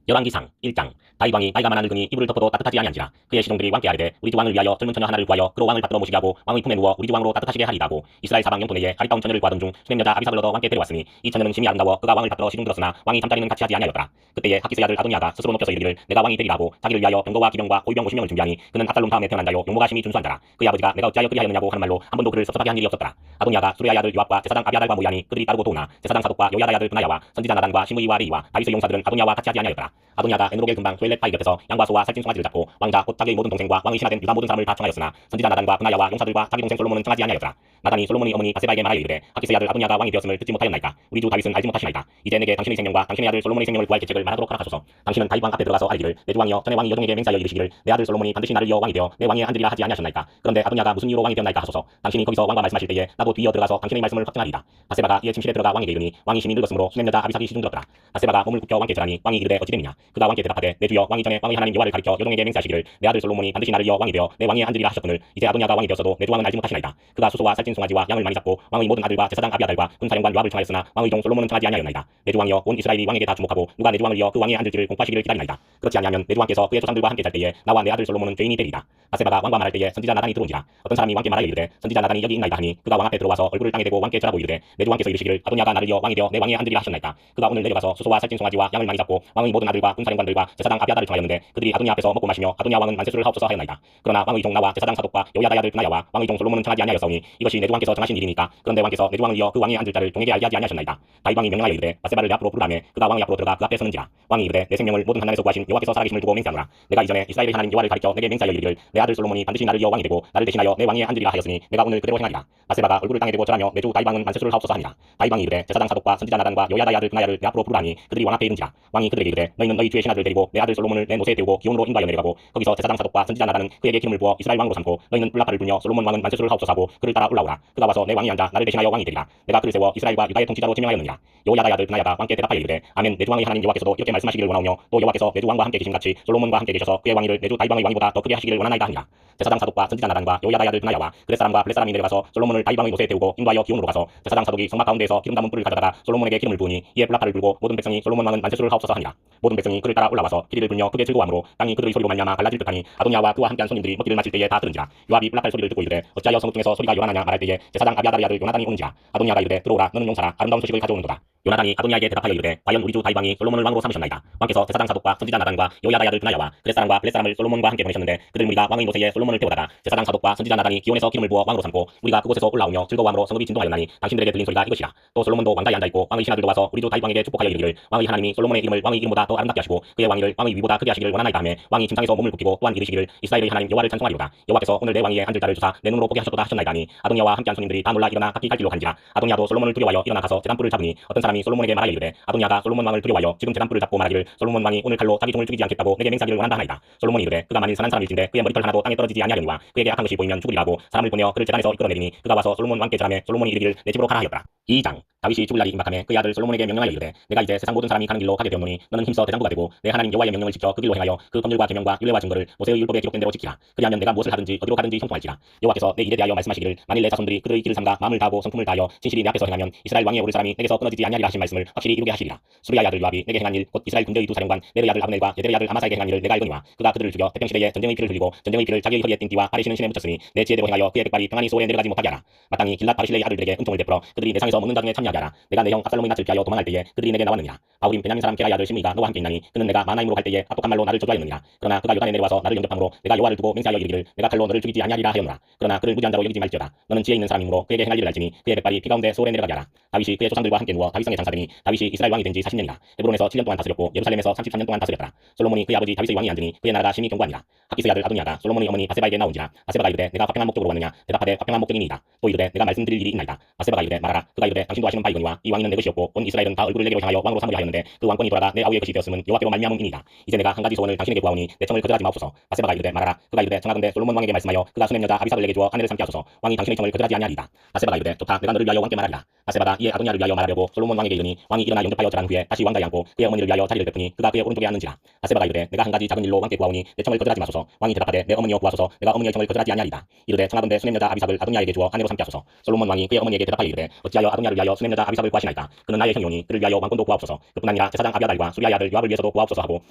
열왕기상 1장 다윗 왕이 나이가 많아 늙으니 이불을 덮어도 따뜻하지 아니한지라 그의 시종들이 왕께 아뢰되 우리 주 왕을 위하여 젊은 처녀 하나를 구하여 그로 왕을 받들어 모시게 하고 왕의 품에 누워 우리 주 왕으로 따뜻하시게 하리이다 하고 이스라엘 사방 영토 내에 아리따운 처녀를 구하던 중 수냄 여자 아비삭을 얻어 왕께 데려왔으니 이 처녀는 심히 아름다워 그가 왕을 받들어 시중 들었으나 왕이 잠자리는 같이 하지 아니하였더라. 그때에 하기스의 아들 아도니아가 스스로 높여서 이르기를 내가 왕이 되리라 하고 자기를 위하여 병거와 기병과 고위병 50명을 준비하니 그는 압살롬 다음에 태어난 자요 용모가 심히 준수한 자라. 그의 아버지가 내가 어찌하여 그리하였느냐고 하는 말로 한 번도 그를 섭섭하게 한 일이 없었더라. 아도니아가 수레아의 아들 요압과 제사장 아비아달과 모이하니 그들이 따르고 도우나 제사장 사독과 요야다의 아들 브나야와 선지자 나단과 시므이와 레이와 다윗의 용사들은 아도니아와 같이 하지 아니하였더라. 아도니아가 에노로겔 근방 소엘렛바이 곁에서 양과 소와 살찐 송아지를 잡고 왕자 곧 자기의 모든 동생과 왕의 신하된 유다 모든 사람을 다 청하였으나 선지자 나단과 브나야와 용사들과 자기 동생 솔로몬은 청하지 아니하였더라. 나단이 솔로몬의 어머니 바세바에게 말하여 이르되 하기스의 아들 아도니아가 왕이 되었음을 듣지 못하였나이까. 우리 주 다윗은 알지 못하시나이까. 이제 내게 당신의 생명과 당신의 아들 솔로몬의 생명을 구할 계책을 말하도록 허락하소서. 당신은 다윗 왕 앞에 들어가서 아뢰기를 내 주 왕이여 전에 왕이 여종에게 맹세하여 이르시기를 내 아들 솔로몬이 반드시 나를 이어 왕이 되어 내 왕위에 앉으리라 하지 아니하셨나이까. 그런데 아도니아가 무슨 이유로 왕이 되었나이까 하소서. 당신이 거기서 왕과 말씀하실 때에 나도 뒤이어 들어가서 당신의 말씀을 확증하리이다. 바세바가 이에 침실에 들어가 왕에게 이르니 왕이 심히 늙었으므로 수냄 여자 아비삭이 시중 들었더라. 바세바가 몸을 굽혀 왕께 절하니 왕이 이르되 어찌 되느냐. 그가 왕께 대답하되 내 주여 왕이 전에 왕의 하나님 여호와를 가리켜 여종에게 맹세하시기를 내 아들 솔로몬이 반드시 나를 이어 왕이 되어 내 왕위에 앉으리라 하셨거늘 이제 아도니아가 왕이 되었어도 내 주 왕은 알지 못하시나이다. 그가 수소와 살찐 송아지와 양을 많이 잡고 왕의 모든 아들과 제사장 아비아달과 군사령관 요압을 청하였으나 왕의 종 솔로몬은 청하지 아니하였나이다. 내 주 왕이여 온 이스라엘이 왕에게 다 주목하고 누가 내 주 왕을 이어 그 왕위에 앉을지를 공포하시기를 기다리나이다. 그렇지 아니하면 내 주 왕께서 그의 조상들과 함께 잘 때에 나와 내 아들 솔로몬은 죄인이 되리이다. 바세바가 왕과 말할 때에 선지자 나단이 들어온지라. 어떤 사람이 왕께 말하여 이르되 선지자 나단이 여기 있나이다 하니 그가 왕 앞에 들어와서 얼굴을 땅에 대고 왕께 절하고 이르되 내 주 왕께서 이르시기를 아도니아가 나를 이어 왕이 되어 내 왕위에 앉으리라 하셨나이까. 그가 오늘 내려가서 수소와 살찐 송아지와 양을 많이 잡고 왕의 모든 아들과 군사령관들과 제사장 아비아달을 청하였는데 그들이 아도니아 앞에서 먹고 마시며 아도니아 왕은 만세수를 하옵소서 하였나이다. 그러나 왕의 종 나와 제사장 사독과 여호야다의 아들 브나야와 왕의 종 솔로몬은 청하지 아니하였사오니 이것이 내 주 왕께서 정하신 일이니까. 그런데 왕께서 내 주 왕을 이어 그 왕위에 앉을 자를 종에게 알게 하지 아니하셨나이다. 다윗 왕이 명령하여 이르되 바세바를 내 앞으로 부르라매 그가 왕의 앞으로 들어가 그 앞에 서는지라. 왕이 이르되 내 생명을 모든 한난에서 구하신 여호와께서 살아계심을 두고 맹세하노라. 내가 이전에 이스라엘의 하나님 여호와를 가리켜 내게 맹세하여 이르기를 내 아들 솔로몬이 반드시 나를 이어 왕이 되고 나를 대신하여 내 왕위에 앉으리라 하였으니 내가 오늘 그대로 행하리라. 바세바가 얼굴을 땅에 대고 절하며 내 주 다윗 왕은 만세수를 하옵소서 하니라. 다윗 왕이 이르되 제사장 사독과 선지자 나단과 여호야다의 아들 브나야를 내 앞으로 부르라니 그들이 왕 앞에 이른지라. 왕이 그들에게 이르되 너희는 너희 주의 신하들을 데리고 내 아들 솔로몬을 내 노새에 태우고 기온으로 인도하여 내려가고 거기서 제사장 사독과 선지자 나단은 그에게 기름을 부어 이스라엘 왕으로 삼고 너희는 뿔라파를 불며 솔로몬 왕은 만세수를 하옵소서 하고 그를 따라 올라오라. 그가 와서 내 왕이 앉아 나를 대신하여 왕이 되리라. 내가 그를 세워 이스라엘과 유다의 통치자로 지명하였느니라. 여호야다의 아들 브나야가 왕께 대답하여 이르되 아멘. 내 주 왕의 하나님 여호와께서도 이렇게 말씀하시기를 원하오며 또 여호와께서 내 주 왕과 함께 계심같이 솔로몬과 함께 계셔서 그의 왕위를 내 주 다윗 왕의 왕위보다 더 크게 하시기를 원하나이다 하니라. 제사장 사독과 선지자 나단과 여호야다의 아들 브나야와 그렛 사람과 블렛 사람이 내려가서 솔로몬을 다윗 왕의 노새에 태우고 인도하여 기온으로 가서 제사장 사독이 성막 가운데에서 기름 담은 뿔을 가져다가 솔로몬에게 기름을 부으니 이에 뿔라파를 불고 모든 백성이 솔로몬 왕은 만세수를 하옵소서 하니라. 모든 백성이 그를 따라 올라와서 피리를 불며 크게 즐거워하므로 땅이 그들의 소리로 말미암아 갈라질 듯하니 아도니아와 그와 함께한 손님들이 먹기를 마칠 때에 다 들은지라. 요압이 뿔라팔 소리를 듣고 이르되 어찌하여 성읍 중에서 소리가 요란하냐 말할 때에 제사장 아비아달의 아들 요나단이 오는지라. 아도니아가 이르되 들어오라 너는 용사라 아름다운 소식을 가져오는도다. 요나단이 아도니아에게 대답하여 이르되 과연 우리 주 다윗 왕이 솔로몬을 왕으로 삼으셨나이다. 왕께서 제사장 사독과 선지자 나단과 여호야다의 아들 브나야와 그렛 사람과 블렛 사람을 솔로몬과 함께 보내셨는데 그들 무리가 왕의 노새에 솔로몬을 태우다가 제사장 사독과 선지자 나단이 기온에서 기름을 부어 왕으로 삼고 우리가 그곳에서 올라오며 즐거워함으로 성읍이 진동하였나니 당신들에게 들린 소리가 이것이라. 또 솔로몬도 왕자에 앉아있고 왕의 신하들도 와서 우리 주 다윗 왕에게 축복하여 이르기를 왕의 하나님이 솔로몬의 이름을 왕의 이름보다 더 아름답게 하시고 그의 왕위를 왕의 위보다 크게 하시기를 원하나이다 하며 왕이 침상에서 몸을 굽히고 또한 이르시기를 이스라엘의 하나님 여호와를 찬송하리로다. 여호와께서 오늘 내 왕위에 앉을 자를 주사 내 눈으로 보게 하셨도다 하셨나이다 하니 아도니아와 함께한 손님들이 다 놀라 일어나 각기 갈 길로 간지라. 아도니아도 솔로몬을 두려워하여 일어나 가서 제단불을 잡으니 어떤 사람이 솔로몬에게 말하여 이르되 아도니아가 솔로몬 왕을 두려워하여 지금 제단불을 잡고 말하기를 솔로몬 왕이 오늘 칼로 자기 종을 죽이지 않겠다고 내게 맹세하기를 원한다 하나이다. 솔로몬이 이르되 그가 만일 선한 사람일진데 그의 머리털 하나도 땅에 떨어지지 아니하려니와 그에게 악한 것이 보이면 죽으리라 고 사람을 보내어 그를 제단에서 이끌어내리니 그가 와서 솔로몬 왕께 절하며 솔로몬이 이르기를 내 집으로 가라 하였더라. 2장 다윗이 죽을 날이 임박하며 그의 아들 솔로몬에게 명령하여 이르되 내가 이제 세상 모든 사람이 가는 길로 가게 되었노니 너는 힘써 대장부가 되고 내 하나님 여호와의 명령을 지켜 그 길로 행하여 그 법률과 계명과 율례와 증거를 모세의 율법에 기록된 대로 지키라. 그리하면 내가 무엇을 하든지 어디로 가든지 형통할지라. 여호와께서 내 일에 대하여 말씀하시기를 만일 내 자손들이 그들의 길을 삼가 마음을 다하고 성품을 다하여 진실이 내 앞에서 행하면 이스라엘 왕위에 오를 사람이 내게서 끊어지지 아니하리라 하신 말씀을 확실히 이루게 하시리라. 수리아의 아들 요압이 내게 행한 일 곧 이스라엘 군대의 두 사령관 네르의 아들 아브넬과 예델의 아들 아마사에게 행한 일을 내가 알거니와 그가 그들을 죽여 태평 시대에 전쟁의 피를 흘리고 전쟁의 피를 자기의 허리에 띵 띠와 아래시는 신에 묻혔으니 내 지혜대로 행하여 그의 백발이 평안히 소홀에 내려가지 못하게 하라. 마땅히 길랏 바르실레의 아들들에게 은총을 베풀어 그들이 내 상에서 먹는 자중에 참여하게 하라. 내가 내 형 압살롬의 낯을 피하여 도망할 때에 그들이 내게 나왔느니라. 바울임 베냐민 사람 게라의 아들 시므이가 너와 함께 있나니 그는 내가 마나임으로 갈 때에 악독한 말로 나를 저주하였느니라. 그러나 그가 요단에 내려와서 나를 영접함으로 내가 여호와를 두고 맹세하여 이르기를 내가 칼로 너를 죽이지 아니하리라 하였노라. 그러나 그를 무지한 자로 여기지 말지어다. 너는 지혜 있는 사람이므로 그에게 행할 일을 알지니 그의 백발이 피 가운데 소홀에 내려가게 하라. 다윗이 그의 조상들과 함께 누워 다윗성에 장사되니 다윗이 이스라엘 왕이 된 지 40년이라. 헤브론에서 7년 동안 다스렸고 예루살렘에서 33년 동안 다스렸더라. 솔로몬이 그의 아버지 다윗의 왕이 앉으니 그의 나라가 심히 견고하니라. 하기스의 아들 아도니아가 솔로몬의 어머니 바세바에게 나온지라. 바세바가 이르되 내가 화평한 목적으로 왔느냐. 대답하되 화평한 목적이니이다. 또 이르되 내가 말씀드릴 일이 있나이다. 바세바가 이르되 말하라. 그가 이르되 당신도 아시는 바이거니와 이 왕위는 내 것이었고 온 이스라엘은 다 얼굴을 내게로 향하여 왕으로 삼으려 하였는데 그 왕권이 돌아가 내 아우의 것이 되었음은 여호와께로 말미암음이니이다. 이제 내가 한 가지 소원을 당신에게 구하오니 내 청을 거절하지 마옵소서. 바세바가 이르되 말하라. 그가 이르되 청하건대 솔로몬 왕에게 말씀하여 그가 수냄 여자 아비삭을 내게 주어 아내를 삼게 하소서. 왕이 당신의 청을 거절하지 아니하리이다. 바세바가 이르되 좋다. 내가 너를 위하여 왕께 말하리라. 바세바가 이에 아도니아를 위하여 말하려고 솔로몬 왕에게 이르니 왕이 일어나 영접하여 절한 후에 다시 왕자에 앉고 그의 어머니를 위하여 자리를 베푸니 그가 그의 오른쪽에 앉는지라. 바세바가 이르되 내가 한 가지 작은 일로 왕께 구하오니 내 청을 거절하지 마소서. 왕이 대답하되 내 어머니여 구하소서. 내가 어머니의 청을 거절하지 아니하리이다. 이르되 청하건대 수냄 여자 아비삭을 아도니아에게 주어 아내로 삼게 하소서. 솔로몬 왕이 그의 어머니에게 대답하여 이르되 어찌하여 아도니아를 위하여 수냄 여자 아비삭을 구하시나이까. 그는 나의 형이오니 그를 위하여 왕권도 구하옵소서. 그뿐 아니라 제사장 아비아달과 수리아의 아들 요압을 위해서 위해서도 구하옵소서 하고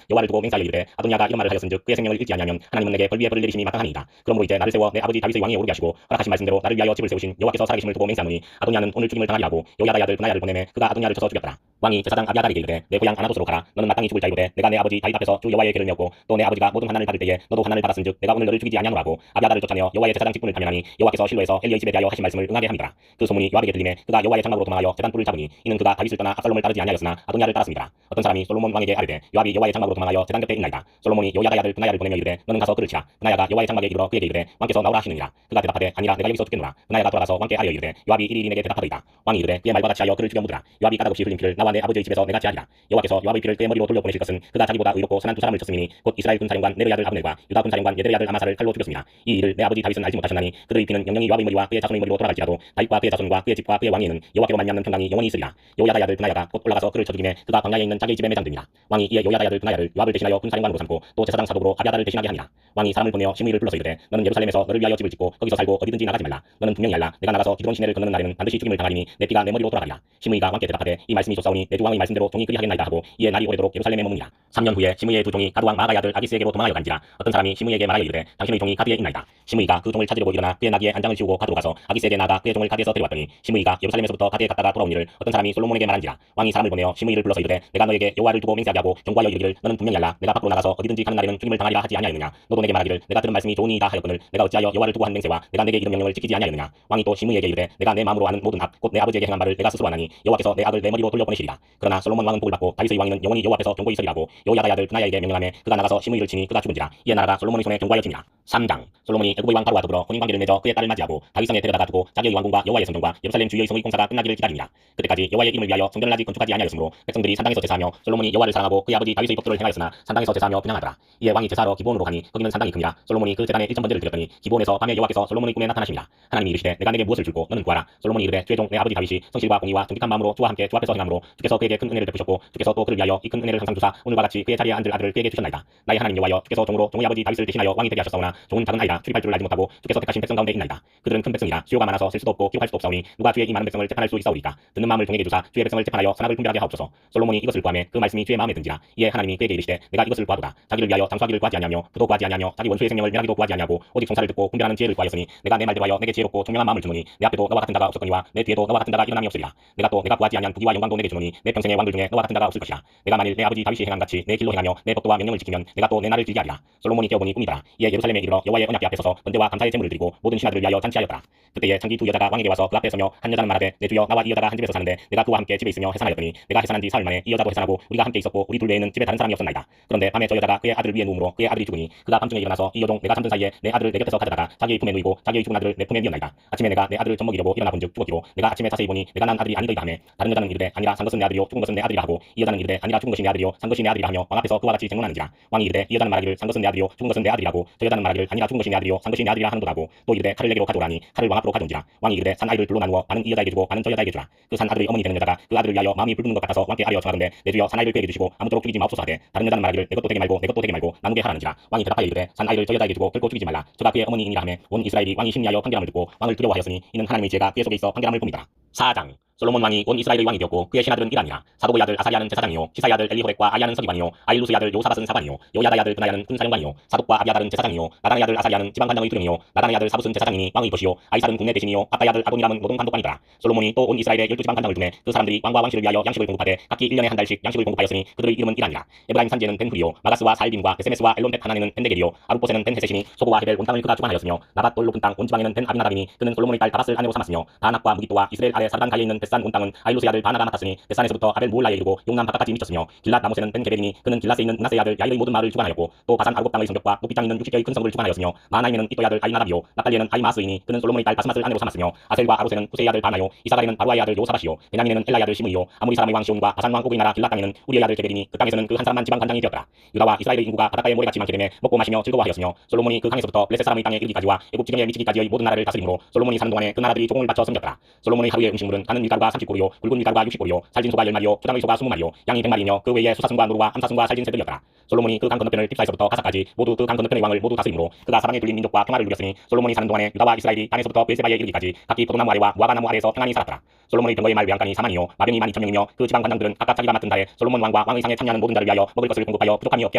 여호와를 두고 맹세하여 이르되 아도니아가 이런 말을 하였은즉 그의 생명을 잃지 아니하면 하나님은 내게 벌 위에 벌을 내리심이 마땅하니이다. 그러므로 이제 나를 세워 내 아버지 다윗의 왕위에 오르게 하시고 허락하신 말씀대로 나를 위하여 집을 세우신 여호와께서 살아계심을 두고 맹세하노니 아도니아는 오늘 죽임을 당하리라고 요야다의 아들 브나야를 보내매 그가 아도니아를 쳐서 죽였더라. 왕이 제사장 아비아달에게 이르되 내 고향 아나도스로 가라. 너는 마땅히 죽을 자이로되 내가 내 아버지 다윗 앞에서 주 여호와의 궤를 메었고 또 내 아버지가 모든 환난을 받을 때에 너도 환난을 받았은즉 내가 오늘 너를 죽이지 아니하노라고 아비아달을 쫓아내어 여호와의 제사장 직분을 파면하니 여호와께서 실로에서 엘리의 집에 대하여 하신 말씀을 응하게 함이더라. 그 소문이 요압에게 들림에 그가 여호와의 장막으로 도망하여 제단불을 잡으니 이는 그가 다윗을 떠나 압살롬을 따르지 아니하였으나 아도니아를 따랐습니다. 어떤 사람이 솔로몬 왕에게 아뢰되 요압이 여호와의 장막으로 도망하여 제단 곁에 있나이다. 솔로몬이 요야다의 아들 브나야를 보내며 이르되 너는 가서 그를 치라. 브나야가 여호와의 장막에 이르러 그에게 이르되 왕께서 나오라 하시느니라. 그가 대답하되 아니라 내가 여기서 죽겠노라. 브나야가 돌아가서 왕께 아뢰어 이르되 요압이 이리 내게 대답하더이다. 왕이 이르되 그의 말과 같이 하여 그를 죽여 묻으라. 요압이 까닭없이 흘린 피를 나와 내 아버지의 집에서 내가 제하리라. 여호와께서 요압의 피를 그의 머리로 돌려 보내실 것은 그가 자기보다 의롭고 선한 두 사람을 쳤음이니 곧 이스라엘 군사령관 네르의 아들 아브넬과 유다 군사령관 예드의 아들 아마사를 칼로 죽였습니다. 이 일을 내 아버지 다윗은 알지 못하셨나니 그들의 피는 영영이 요압의 머리와 그의 자손의 머리로 돌아갈지라도 다윗과 그의 자손과 그의 집과 그의 왕위에는 여호와께로 말미암는 평강이 영원히 있으리라. 요야다의 아들 브나야가 곧 올라가서 그를 쳐 죽이매 그가 광야에 있는 자기의 집에 매장됩니다. 왕이 이에 요야다의 아들 브나야를 요압을 대신하여 군사령관으로 삼고 또 제사장 사독으로 아비아달을 대신하게 하니라. 왕이 사람을 보내어 시므이를 불러서 이르되 너는 예루살렘에서 너를 위하여 집을 짓고 거기서 살고 어디든지 나가지 말라. 너는 분명히 알라. 내가 나가서 기드론 시내를 건너는 날에는 반드시 죽임을 당하리니 내 피가 내 머리로 돌아가리라. 시므이가 왕께 대답하되 이 말씀이 좋사오니 내 주 왕의 말씀대로 종이 그리하겠나이다 하고 이에 날이 오래도록 예루살렘에 머무니라. 3년 후에 시므이의 두 종이 가드왕 마아가의 아들 아기스에게로 도망하여 간지라. 어떤 사람이 시므이에게 말하여 이르되 당신의 종이 가드에 있나이다. 시므이가 그 종을 찾으려고 일어나 그의 나귀에 안장을 씌우고 가드로 가서 아기스에게 나아가 그의 종을 가드에서 데려왔더니 시므이가 예루살렘에서부터 가드에 갔다가 돌아온 일을 어떤 사람이 솔로몬에게 말한지라. 왕이 사람을 보내어 시므이를 불러서 이르되 내가 너에게 여호와를 두고 맹세하게 하고 경고하여 이르기를 너는 분명히 알라. 내가 밖으로 나가서 어디든지 가는 날에는 죽임을 당하리라 하지 아니하였느냐. 너도 내게 말하기를 내가 들은 말씀이 좋으니이다 하였거늘 내가 어찌하여 여호와를 두고 한 맹세와 내가 내게 이른 명령을 지키지 아니하였느냐. 왕이 또 시므이에게 이르되 내가 내 마음으로 아는 모든 곧 내 아버지에게 행한 말을 내가 스스로 아나니 여호와께서 내 악을 내 머리로 돌려보내시리라. 그러나 솔로몬 왕은 복을 받고 다윗의 왕위는 영원히 여호와 앞에서 존귀히 서리라고 요야다의 아들 브나야에게 명령하며 그가 나가서 시므이를 치니 그가 죽은지라. 이에 나라가 솔로몬의 손에 경고하여지니라. 3장 솔로몬이 애굽의 왕 바로와 더불어 혼인관계를 맺어 그의 딸을 맞이하고 다윗성에 데려다가 두고 자기의 왕궁과 여호와의 성전과 예루살렘 주위의 성의 공사가 끝나기를 기다리니라. 그때까지 여호와의 이름을 위하여 성전을 아직 건축하지 아니하였으므로 백성들이 산당에서 제사하며 솔로몬이 여호와를 사랑하고 그의 아버지 다윗의 법도를 행하였으나 산당에서 제사하며 분향하더라. 이에 왕이 제사하러 기브온으로 가니 거기는 산당이 큼이라. 솔로몬이 그 제단에 일천 번제를 드렸더니 기브온에서 밤에 여호와께서 솔로몬의 꿈에 나타나시니라. 하나님이 이르시되 내가 내게 무엇을 줄고 너는 구하라. 솔로몬이 이르되 주의 종 내 아버지 다윗이 성실과 공의와 정직한 마음으로 주와 함께 주 앞에서 행함으로 주께서 그에게 큰 은혜를 베푸셨고 주께서 또 그를 위하여 이 큰 은혜를 항상 주사 오늘과 같이 그의 자리에 앉을 아들을 그에게 주셨나이다. 나의 하나님 여호와여 주께서 종으로 종의 아버지 다윗을 대신하여 왕이 되게 하셨사오나 종은 작은 아이라 출입할 줄을 알지 못하고 주께서 택하신 백성 가운데 있나이다. 그들은 큰 백성이라 수요가 많아서 셀 수도 없고 기록할 수도 없사오니 누가 주의 이 많은 백성을 재판할 수 있사오리까. 듣는 마음을 종에게 주사 주의 백성을 재판하여 선악을 분별하게 하옵소서. 솔로몬이 이것을 구하매 그 말씀이 주의 마음에 든지라. 이에 하나님이 그에게 이르시되 내가 이것을 구하도다. 자기를 위하여 장수하기를 구하지 아니하며 부도 구하지 아니하며 자기 원수의 생명을 멸하기도 구하지 아니하고 오직 송사를 듣고 분별하는 지혜를 구하였으니 내가 내 말대로 하여 내게 지혜롭고 총명한 마음을 주노니 내 앞에도 너와 같은 자가 없었거니와 내 뒤에도 너와 같은 자가 일어남이 없으리라. 내가 또 내가 구하지 아니한 부귀와 영광도 내게 주노니 내 평생의 왕들 중에 너와 같은 자가 없을 것이라. 내가 만일 내 아버지 다윗이 행한 같이 내 길로 행하며 내 법도와 명령을 지키면 내가 또 내 날을 길게 하리라. 솔로몬이 깨어보니 꿈이더라. 이에 예루살렘에 이르러 여호와의 언약궤 앞에 서서 번제와 감사의 제물을 드리고 모든 신하들을 위하여 잔치하였더라. 그때에 창기 두 여자가 왕에게 와서 그 앞에 서며 한 여자는 말하되 내 주여 나와 이 여자가 한 집에서 사는데 내가 그와 함께 집에 있으며 해산하였더니 내가 해산한 지 사흘 만에 이 여자도 해산하고 우리가 함께 있었고 우리 둘 외에는 집에 다른 사람이 없었나이다. 그런데 밤에 저 여자가 그의 아들을 위에 누움으로 그의 아들이 죽으니 그가 밤중에 일어나서 이 여종 내가 잠든 사이에 내 아들을 내 곁에서 가져다가 자기의 품에 누이고 자기의 죽은 아들을 내 품에 뉘었나이다. 아침에 내가 내 아들을 젖먹이려고 일어나 본즉 죽었기로 내가 아침에 자세히 보니 내가 난 아들이 아니더이다 하매 다른 여자는 이르되 아니라 산 것은 내 아들이요 죽은 것은 내 아들이라 하고 이 여자는 이르되 아니라 죽은 것이 내 아들이요 산 것이 내 아들이라 하며 왕 앞에서 그와 같이 쟁론하는지라. 왕이 이르되 이 여자는 말하기를 산 것은 내 아들이요 죽은 것은 내 아들이라고 저 여자는 말하기를 아니라 죽은 것이 내 아들이요 산 것이 내 아들이라 하는도라고 또 이르되 칼을 내게로 가져오라니 칼을 왕 앞으로 가져온지라. 왕이 이르되 산 아이를 둘로 나누어 반은 이 여자에게 주고 반은 저 여자에게 주라. 그 산 아들의 어머니 되는 여자가 그 아들을 위하여 마음이 불붙는 것 같아서 왕께 아뢰어 청하건대 내 주여 산 아이를 그에게 주시고 아무쪼록 죽이지 마옵소서 하되 다른 여자는 말하기를 내 것도 되게 말고 내 것도 되게 말고 나누게 하라는지라. 왕이 대답하여 이르되 산 아이를 저 여자에게 주고 결코 죽이지 말라. 저가 그의 어머니이니라 하매 온 이스라엘이 왕이 심리하여 판결함을 듣고 왕을 두려워하였으니 이는 하나님의 지혜가 그의 속에 있어 판결함을 봅니다. 4장 솔로몬 왕이 온 이스라엘의 왕이 되었고 그의 신하들은 이라니라. 사도의 아들 아사리아는 제사장이요 시사의 아들 엘리호렉과 아이아는 서기관이요 아일루스의 아들 요사밧은 사관이요 여야다의 아들 브나야는 군사령관이요 사독과 아비아달은 제사장이요 나단의 아들 아사리아는 지방관장의 두령이요 나단의 아들 사붓은 제사장이니 왕의 것이요 아이살은 국내 대신이요 아따의 아들 아도니람은 모든 관독관이더라. 솔로몬이 또 온 이스라엘의 12지방관장을 두매 그 사람들이 왕과 왕실을 위하여 양식을 공급하되 각기 1년에 한 달씩 양식을 공급하였으니 그들의 이름은 이라니라. 에브라임 산지에는 벤후리요 마가스와 살빔과 베세메스와 엘론벳 하나네는 벤데겔이요 아룻보세는 벤헤셋이니 소고와 헤벨 온 땅을 그가 주관하였으며 나밧 돌 높은 땅 온 지방에는 벤 아비나답이니 그는 솔로몬의 딸 바밧을 아내로 삼았으며 다낙과 무깃도와 이스라엘 아래 사르단 가에 있는 벳산 온 땅은 아일로스의 아들 바나가 맡았으니 벳산에서부터 아벨 무올라에 이르고 용남 바깥까지 미쳤으며 길랏 나모세는 벤 게벨이니 그는 길랏에 있는 문하세의 아들 야일의 모든 마을을 주관하였고 또 바산 아르곱 땅의 성벽과 높이 땅 있는 60개의 큰 성읍을 주관하였으며 마나임에는 이또의 아들 아이나답이요 naphtali에는 아이마스이니 그는 솔로몬의 딸 바스맛을 아내로 삼았으며 아셀과 아로세는 후세의 아들 바나요 이사가리는 바루아의 아들 요사밧이요 베냐민에는 엘라의 아들 시므이요 아무리 사람의 왕 시온과 바산 왕 오그의 나라 길랏 땅에는 우리의 아들 게벨이니 그 땅에서는 그 한 사람만 지방 관장이 되었더라. 유다와 이스라엘의 인구가 바닷가에 모래같이 많기 때문에 먹고 마시며 즐거워하였으며 솔로몬이 그 강에서부터 블레셋 사람의 땅에 이르기까지와 애굽 지경에 미치기까지의 모든 나라를 다스림으로 솔로몬이 사는 동안에 그 나라들이 조공을 바쳐 섬겼더라. 솔로몬의 하루의 음식물은 가는 밀가루가 30고루요 굵은 밀가루가 60고루요 살진 소가 10마리요 초장의 소가 20마리요 양이 100마리이며 그 외에 수사승과 노루와 암사승과 살진 새들이었더라. 솔로몬이 그 강 건너편을 딥사에서부터 가사까지 모두 그 강 건너편의 왕을 모두 다스림으로 그가 사방에 둘린 민족과 평화를 누렸으니 솔로몬이 사는 동안에 유다와 이스라엘이 단에서부터 베세바에 이르기까지 각기 포도나무 아래와 무화과 나무 아래에서 평안히 살았더라. 솔로몬의 병거의 말 외양간이 4만이요 마병이 12,000명이며 그 지방 관장들은 각각 자기가 맡은 달에 솔로몬 왕과 왕의 상에 참여하는 모든 자를 위하여 먹을 것을 공급하여 부족함이 없게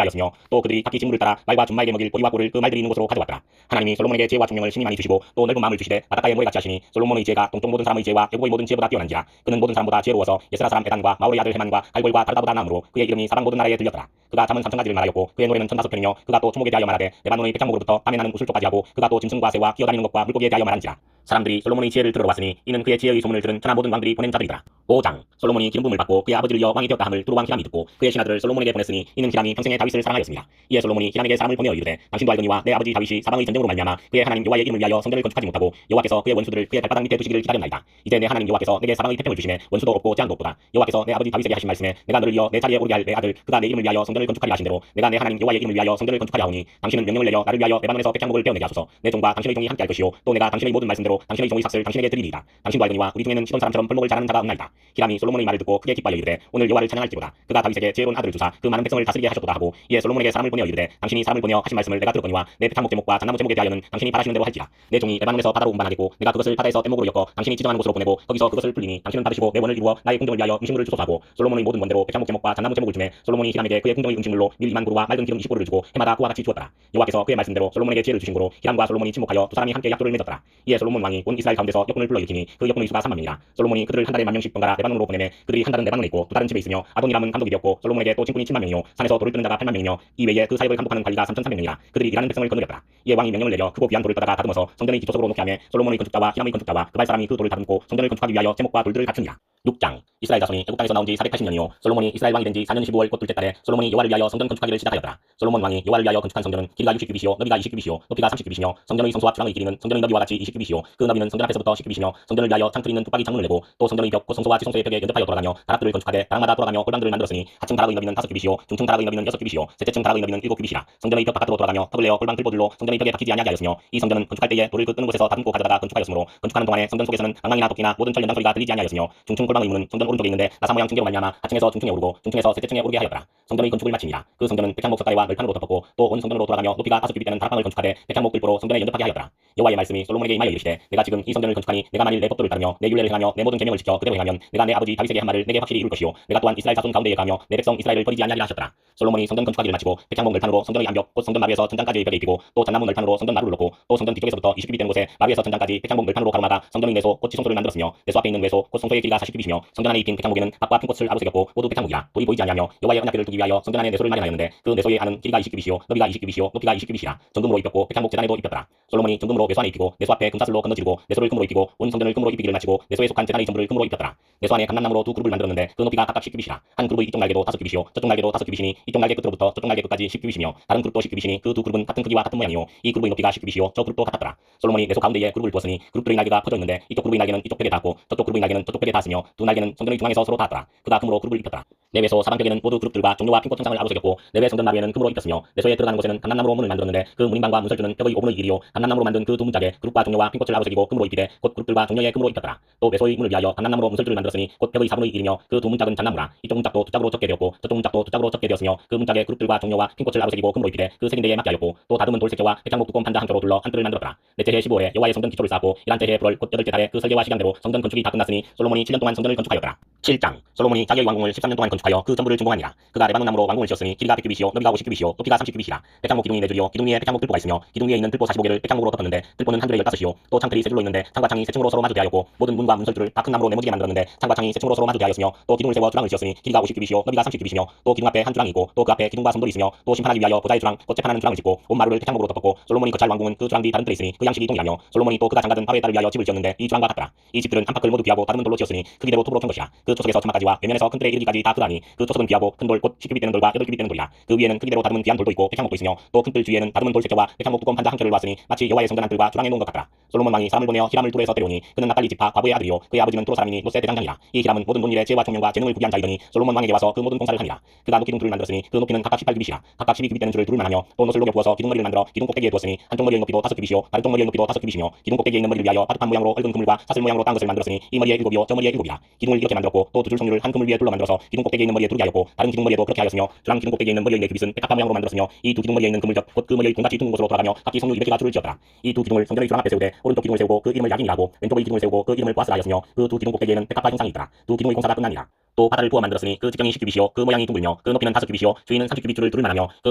하였으며 또 그들이 각기 직무를 따라 말과 준마에게 먹일 보리와 꿀을 그 말들이 있는 곳으로 가져왔더라. 하나님이 솔로몬에게 지혜와 총명을 심히 많이 주시고 또 넓은 마음을 주시되 바닷가에 모래같이 하시니 솔로몬의 지혜가 동쪽 모든 사람의 지혜와 애국의 모든 지혜보다 뛰어난지라. 그는 모든 사람보다 지혜로워서 예스라 사람 에단과 마올의 아들 헤만과 갈골과 다르다보다 나음으로 그의 이름이 사방 모든 나라에 들렸더라. 그가 잠은 3,000가지를 말하였고 그의 노래는 1,500편이며 그가 또 초목에 대하여 말하되 레바논의 백향목으로부터 땀에 나는 우슬초까지 하고 그가 또 짐승과 새와 기어다니는 것과 물고기에 대하여 말한지라. 사람들이 솔로몬의 지혜를 들으러 왔으니 이는 그의 지혜의 소문을 들은 천하 모든 왕들이 보낸 자들이더라. 5장 솔로몬이 기름 부음을 받고 그의 아버지를 이어 왕이 되었다 함을 두루 왕 히람이 듣고 그의 신하들을 솔로몬에게 보냈으니 이는 히람이 평생에 다윗을 사랑하였습니다. 이에 솔로몬이 히람에게 사람을 보내어 이르되 당신도 알거니와 내 아버지 다윗이 사방의 전쟁으로 말미암아 그의 하나님 여호와의 이름을 위하여 성전을 건축하지 못하고 여호와께서 그의 원수들을 그의 발바닥 밑에 두시기를 기다렸나이다. 이제 내 하나님 여호와께서 내게 사방의 태평을 주시매 원수도 없고 재앙도 없도다. 여호와께서 내 아버지 다윗에게 하신 말씀에 내가 너를 이어 내 자리에 오르게 할 내 아들 그가 내 이름을 위하여 성전을 건축하리 하신 대로 내가 내 하나님 여호와의 이름을 위하여 성전을 건축하리 하오니 당신은 명령을 내려 나를 위하여 레바논에서 백향목을 떼어내게 하소서. 내 종과 당신의 종이 함께 할 것이요 또 내가 당신의 모든 말씀대로 당신의 종의 삭슬 당신에게 드리리이다. 당신도 알거니와 우리 중에는 시돈 사람처럼 벌목을 잘하는 자가 없나이다. 히람이 솔로몬의 말을 듣고 크게 기뻐하여 이르되 오늘 여호와를 찬양할지로다. 그가 다윗에게 지혜로운 아들을 주사 그 많은 백성을 다스리게 하셨도다 하고 이에 솔로몬에게 사람을 보내어 이르되 당신이 사람을 보내어 하신 말씀을 내가 들었거니와 내 백향목 제목과 잣나무 제목에 대하여는 당신이 바라시는 대로 할지라. 내 종이 레바논에서 바다로 운반하겠고 내가 그것을 바다에서 떼목으로 엮어 당신이 지정하는 곳으로 보내고 거기서 그것을 불리니 당신은 받으시고 내 원을 이루어 나의 궁정을 위하여 음식물을 주소서 하고 솔로몬의 모든 원대로 백향목 제목과 잣나무 제목을 주매 솔로몬이 히람에게 그의 궁정의 음식물로 밀 2만 고루와 맑은 기름 20고루를 주고 해마다 그와 같이 주었더라. 여호와께서 그의 말씀대로 솔로몬에게 지혜를 주신 고로 히람과 솔로몬이 침묵하여 두 사람이 함께 약조를 맺었더라. 이에 솔로몬 왕이 온 이스라엘 가운데서 역군을 불러일으키니 그 역군의 수가 3만명이라. 솔로몬이 그들을 한 달에 10,000명씩 번갈아 레바논으로 보내매 그들이 한 달은 레바논에 있고 두 달은 집에 있으며 아도니람은 감독이 되었고 솔로몬에게 또 친군이 7만명이요 산에서 돌을 뜨는 자가 8만명이며 이외에 그 사역을 감독하는 관리가 3,300명이라. 그들이 일하는 백성을 거느렸더라. 이에 왕이 명령을 내려 크고 귀한 돌을 떠다가 다듬어서 성전의 기초석으로 놓게 하며 솔로몬의 건축자와 히람의 건축자와 그발 사람이 그 돌을 다듬고 성전을 건축하기 위하여 제목과 돌들을 갖추니라. 6장 이스라엘 자손이 애국 땅에서 나온 지 480년이요 솔로몬이 이스라엘 왕이 된 지 4년 15월 곧 둘째 달에 솔로몬이 여호와를 위하여 성전 건축하기를 시작하였더라. 솔로몬 왕이 여호와를 위하여 건축한 성전은 길이가 60규빗이요 너비가 20규빗이요 높이가 30규빗이며 성전의 성소와 주방의 길이는 성전의 너비와 같이 20규빗이요 그 너비는 성전 앞에서부터 10규빗이며 성전을 위하여 창틀 있는 뚝박이 창문을 내고 또 성전의 벽 곧 성소와 지성소의 벽에 연접하여 돌아가며 다락들을 건축하되 다락마다 돌아가며 골방들을 만들었으니 하층 다락의 너비는 5규빗이요 중층 다락의 너비는 6규빗이요 셋째층 다락의 너비는 7규빗이라. 성전의 벽 바깥으로 돌아가며 턱을 내어 골방 들보들로 성전의 벽에 박히지 아니하게 하였으며 이 성전은 건축할 때에 돌을 그 끄는 곳에서 다듬고 가져다가 건축하였으므로 건축하는 동안에 성전 속에서는 앙앙이나 도끼나 모든 철 연장 소리가 들리지 아니하였으며 중층 골방의 문은 성전 오른쪽에 있는데 나사 모양 층계로 말미암아 하층에서 중층에 오르고 중층에서 셋째층에 오르게 하였더라. 성전의 건축을 마치니라. 그 성전은 백향목 석가래와 널판으로 덮었고 또 온 성전으로 돌아가며 높이가 5규빗 되는 다락방을 건축하되 백향목 들보로 성전에 연접하게 하였더라. 여호와의 말씀이 솔로몬에게 임하여 이르시되 내가 지금 이 성전을 건축하니 내가 만일 내 법도를 따르며 내 율례를 행하며 내 모든 계명을 지켜 그대로 행하면 내가 내 아버지 다윗에게 한 말을 내게 확실히 이룰 것이요 내가 또한 이스라엘 자손 가운데에 가며 내 백성 이스라엘을 버리지 아니하리라 하셨더라. 솔로몬이 성전 건축하기를 마치고 백향목 널판으로 성전의 암벽 곧 성전 마루에서 천장까지의 벽에 입히고 또 잣나무 널판으로 성전 마루를 놓고 또 성전 뒤쪽에서부터 20규빗 되는 곳에 마루에서 천장까지 백향목 널판으로 가로막아 성전의 내소 곧 지성소를 만들었으며 내소 앞에 있는 외소 곧 성소의 길이가 40규빗이며 성전 안에 입힌 백향목에는 박과 핀꽃을 아로새겼고 모두 백향목이라. 돌이 보이지 아니하며 여호와의 언약궤를 두기 위하여 성전 안에 내소를 마련하였는데 그 내소의 안은 길이가 20규빗이요 너비가 20규빗이요 높이가 20규빗이라. 정금으로 입혔고 백향목 제단에도 입혔더라. 솔로몬이 정금으로 내소 안에 입히고 내소 앞에 금사슬로 건너지르고 내소를 금으로 입히고 온 성전을 금으로 입히기를 마치고 내소에 속한 제단의 전부를 금으로 입혔더라. 내소 안에 감람나무로 두 그룹을 만들었는데 그 높이가 각각 10규빗이라. 한 그룹의 이쪽 날개도 5규빗이요 저쪽 날개도 5규빗이니 이쪽 날개 끝으로부터 저쪽 날개 끝까지 10규빗이며 다른 그룹도 10규빗이니 그 두 그룹은 같은 크기와 같은 모양이요 이 그룹의 높이가 10규빗이요 저 그룹도 같았더라. 솔로몬이 내소 가운데에 그룹을 두었으니 그룹들의 날개가 퍼져 있는데 이쪽 그룹의 날개는 이쪽 벽에 닿았고 저쪽 그룹의 날개는 저쪽 벽에 닿았으며 두 날개는 성전의 중앙에서 서로 닿았더라. 그가 금으로 그룹을 입혔더라. 내외소 사방벽에는 모두 그룹들과 종려와 핀꽃 천장을 아로새겼고 내외 성전 마루에는 금으로 입혔으며 내소에 들어가는 곳에는 감람나무로 문을 만들었는데 그 문인방과 문설주는 벽의 5분의 1이요 감람나무로 만든 그 두 문짝에 그룹과 종려와 핀꽃을 아로새기고 금으로 입히되 곧 그룹들과 종려에 금으로 입혔더라. 또 외소의 문을 위하여 감람나무로 문설주를 만들었으니 곧 벽의 4분의 1이며 그 두 문짝은 잣나무라. 이쪽 문짝도 두 짝으로 접게 되었고 저쪽 문짝도 두 짝으로 접게 되었으며 그 문짝에 그룹들과 종려와 핀꽃을 아로새기고 금으로 입히되 그 색인대에 맞게 하였고 또 다듬은 돌색재와 백향목 두꺼운 판자 한 켜로 둘러 한 뜰을 만들었더라. 넷째 해 15월에 여호와의 성전 기초를 쌓고 11째 해 8월 곧 8째 달에 그 설계와 시간대로 성전 건축이 다 끝났으니 솔로몬이 7년 동안 성전을 건축하였더라. 7장 솔로몬이 자기의 왕궁을 13년 동안 건축하여 그 전부를 준공하니라. 그가 레바논 나무로 왕궁을 지었으니 길이가 100규빗이요 너비가 50규빗이요 높이가 30규빗이라. 백향목 기둥이 4줄이요 기둥 위에 백향목 들보가 있으며 기둥 위에 있는 들보 45개를 백향목으로 덮었는데 들보는 한 줄에 15이요 또 창틀이 세 줄로 있는데 창과 창이 세 층으로 서로 마주대하였고 모든 문과 문설주를 다 큰 나무로 네모지게 만들었는데 창과 창이 세 층으로 서로 마주대하였으며 또 기둥을 세워 주랑을 지었으니 길이가 50규빗이요 너비가 30규빗이며 또 기둥 앞에 한 주랑이 있고 또 그 앞에 기둥과 손돌이 있으며 또 심판하기 위하여 보좌의 주랑 곧 재판하는 주랑을 짓고 온 마루를 백향목으로 덮었고 솔로몬이 거찰 왕궁은 그 주랑 뒤 다른 뜰에 있으니 그 양식이 동일하며 솔로몬이 또 그가 장가든 바로의 딸을 위하여 집을 지었는데 이 주랑과 같더라. 이 집들은 안팎을 모두 비하고 다듬은 돌로 지었으니 크기대로 톱으로 편 것이라. 그 초석에서 천막까지와 외면에서 큰 뜰에 이르기까지 다 그러하니 그 초석은 비하고 큰 돌 곧 10규빗 되는 돌과 8규빗 되는 돌이라. 그 위에는 크기대로 다듬은 귀한 돌도 있고 백향목도 있으며 또 큰 뜰 주위에는 다듬은 돌색재와 백향목 두꺼운 판자 한 켤을 놓았으니 마치 여호와의 성전 안뜰과 주랑에 놓은 것 같더라. 솔로몬 왕이 왕이 사람을 보내어 히람을 두로에서 데려오니 그는 납달리 지파 과부의 아들이요 그의 아버지는 두로 사람이니 노세 대장장이라. 이 히람은 모든 논일에 지혜와 총명과 재능을 구비한 자이더니 솔로몬 왕에게 와서 그 모든 공사를 하니라. 그가 노 기둥 둘을 만들었으니 그 높이는 각각 18규빗이라. 각각 12규빗 되는 줄을 둘을 만하며 또 노슬 녹여 부어서 기둥머리를 만들어 기둥 꼭대기에 두었으니 한쪽 머리의 높이도 5규빗이요 다른 쪽 머리의 높이도 5규빗이며 기둥 꼭대기에 있는 머리를 위하여 바둑판 모양으로 얽은 그물과 사슬 모양으로 딴 것을 만들었으니 이 머리에 7이요 저 머리에 7이라. 기둥을 이렇게 만들었고 또 두 줄 송유를 한 그물 위에 둘러 만들어서 기둥 꼭대기에 있는 머리에 두르게 하였고 다른 기둥 머리에도 그렇게 하였으며 주랑 기둥 꼭대기에 있는 머리의 4규빗은 백합화 모양으로 만들었으며 이 두 기둥 머리에 있는 그물적 곧 그 머리의 둥같이 둥근 곳으로 돌아가며 각기 송유 200개가 줄을 지었더라. 이 두 기둥을 성전의 주랑 앞에 세우되 오른쪽 기둥을 세우고 그 이름을 야긴이라 하고 왼쪽의 기둥을 세우고 그 이름을 보아스라 하였으며 그 두 기둥 꼭대기에는 백합화 형상이 있더라. 두 기둥의 공사가 끝나니라. 또 바다를 부어 만들었으니 그 직경이 10규빗이요 그 모양이 둥글며 그 높이는 5규빗이요 주위는 30규빗 줄을 두를 만하며 그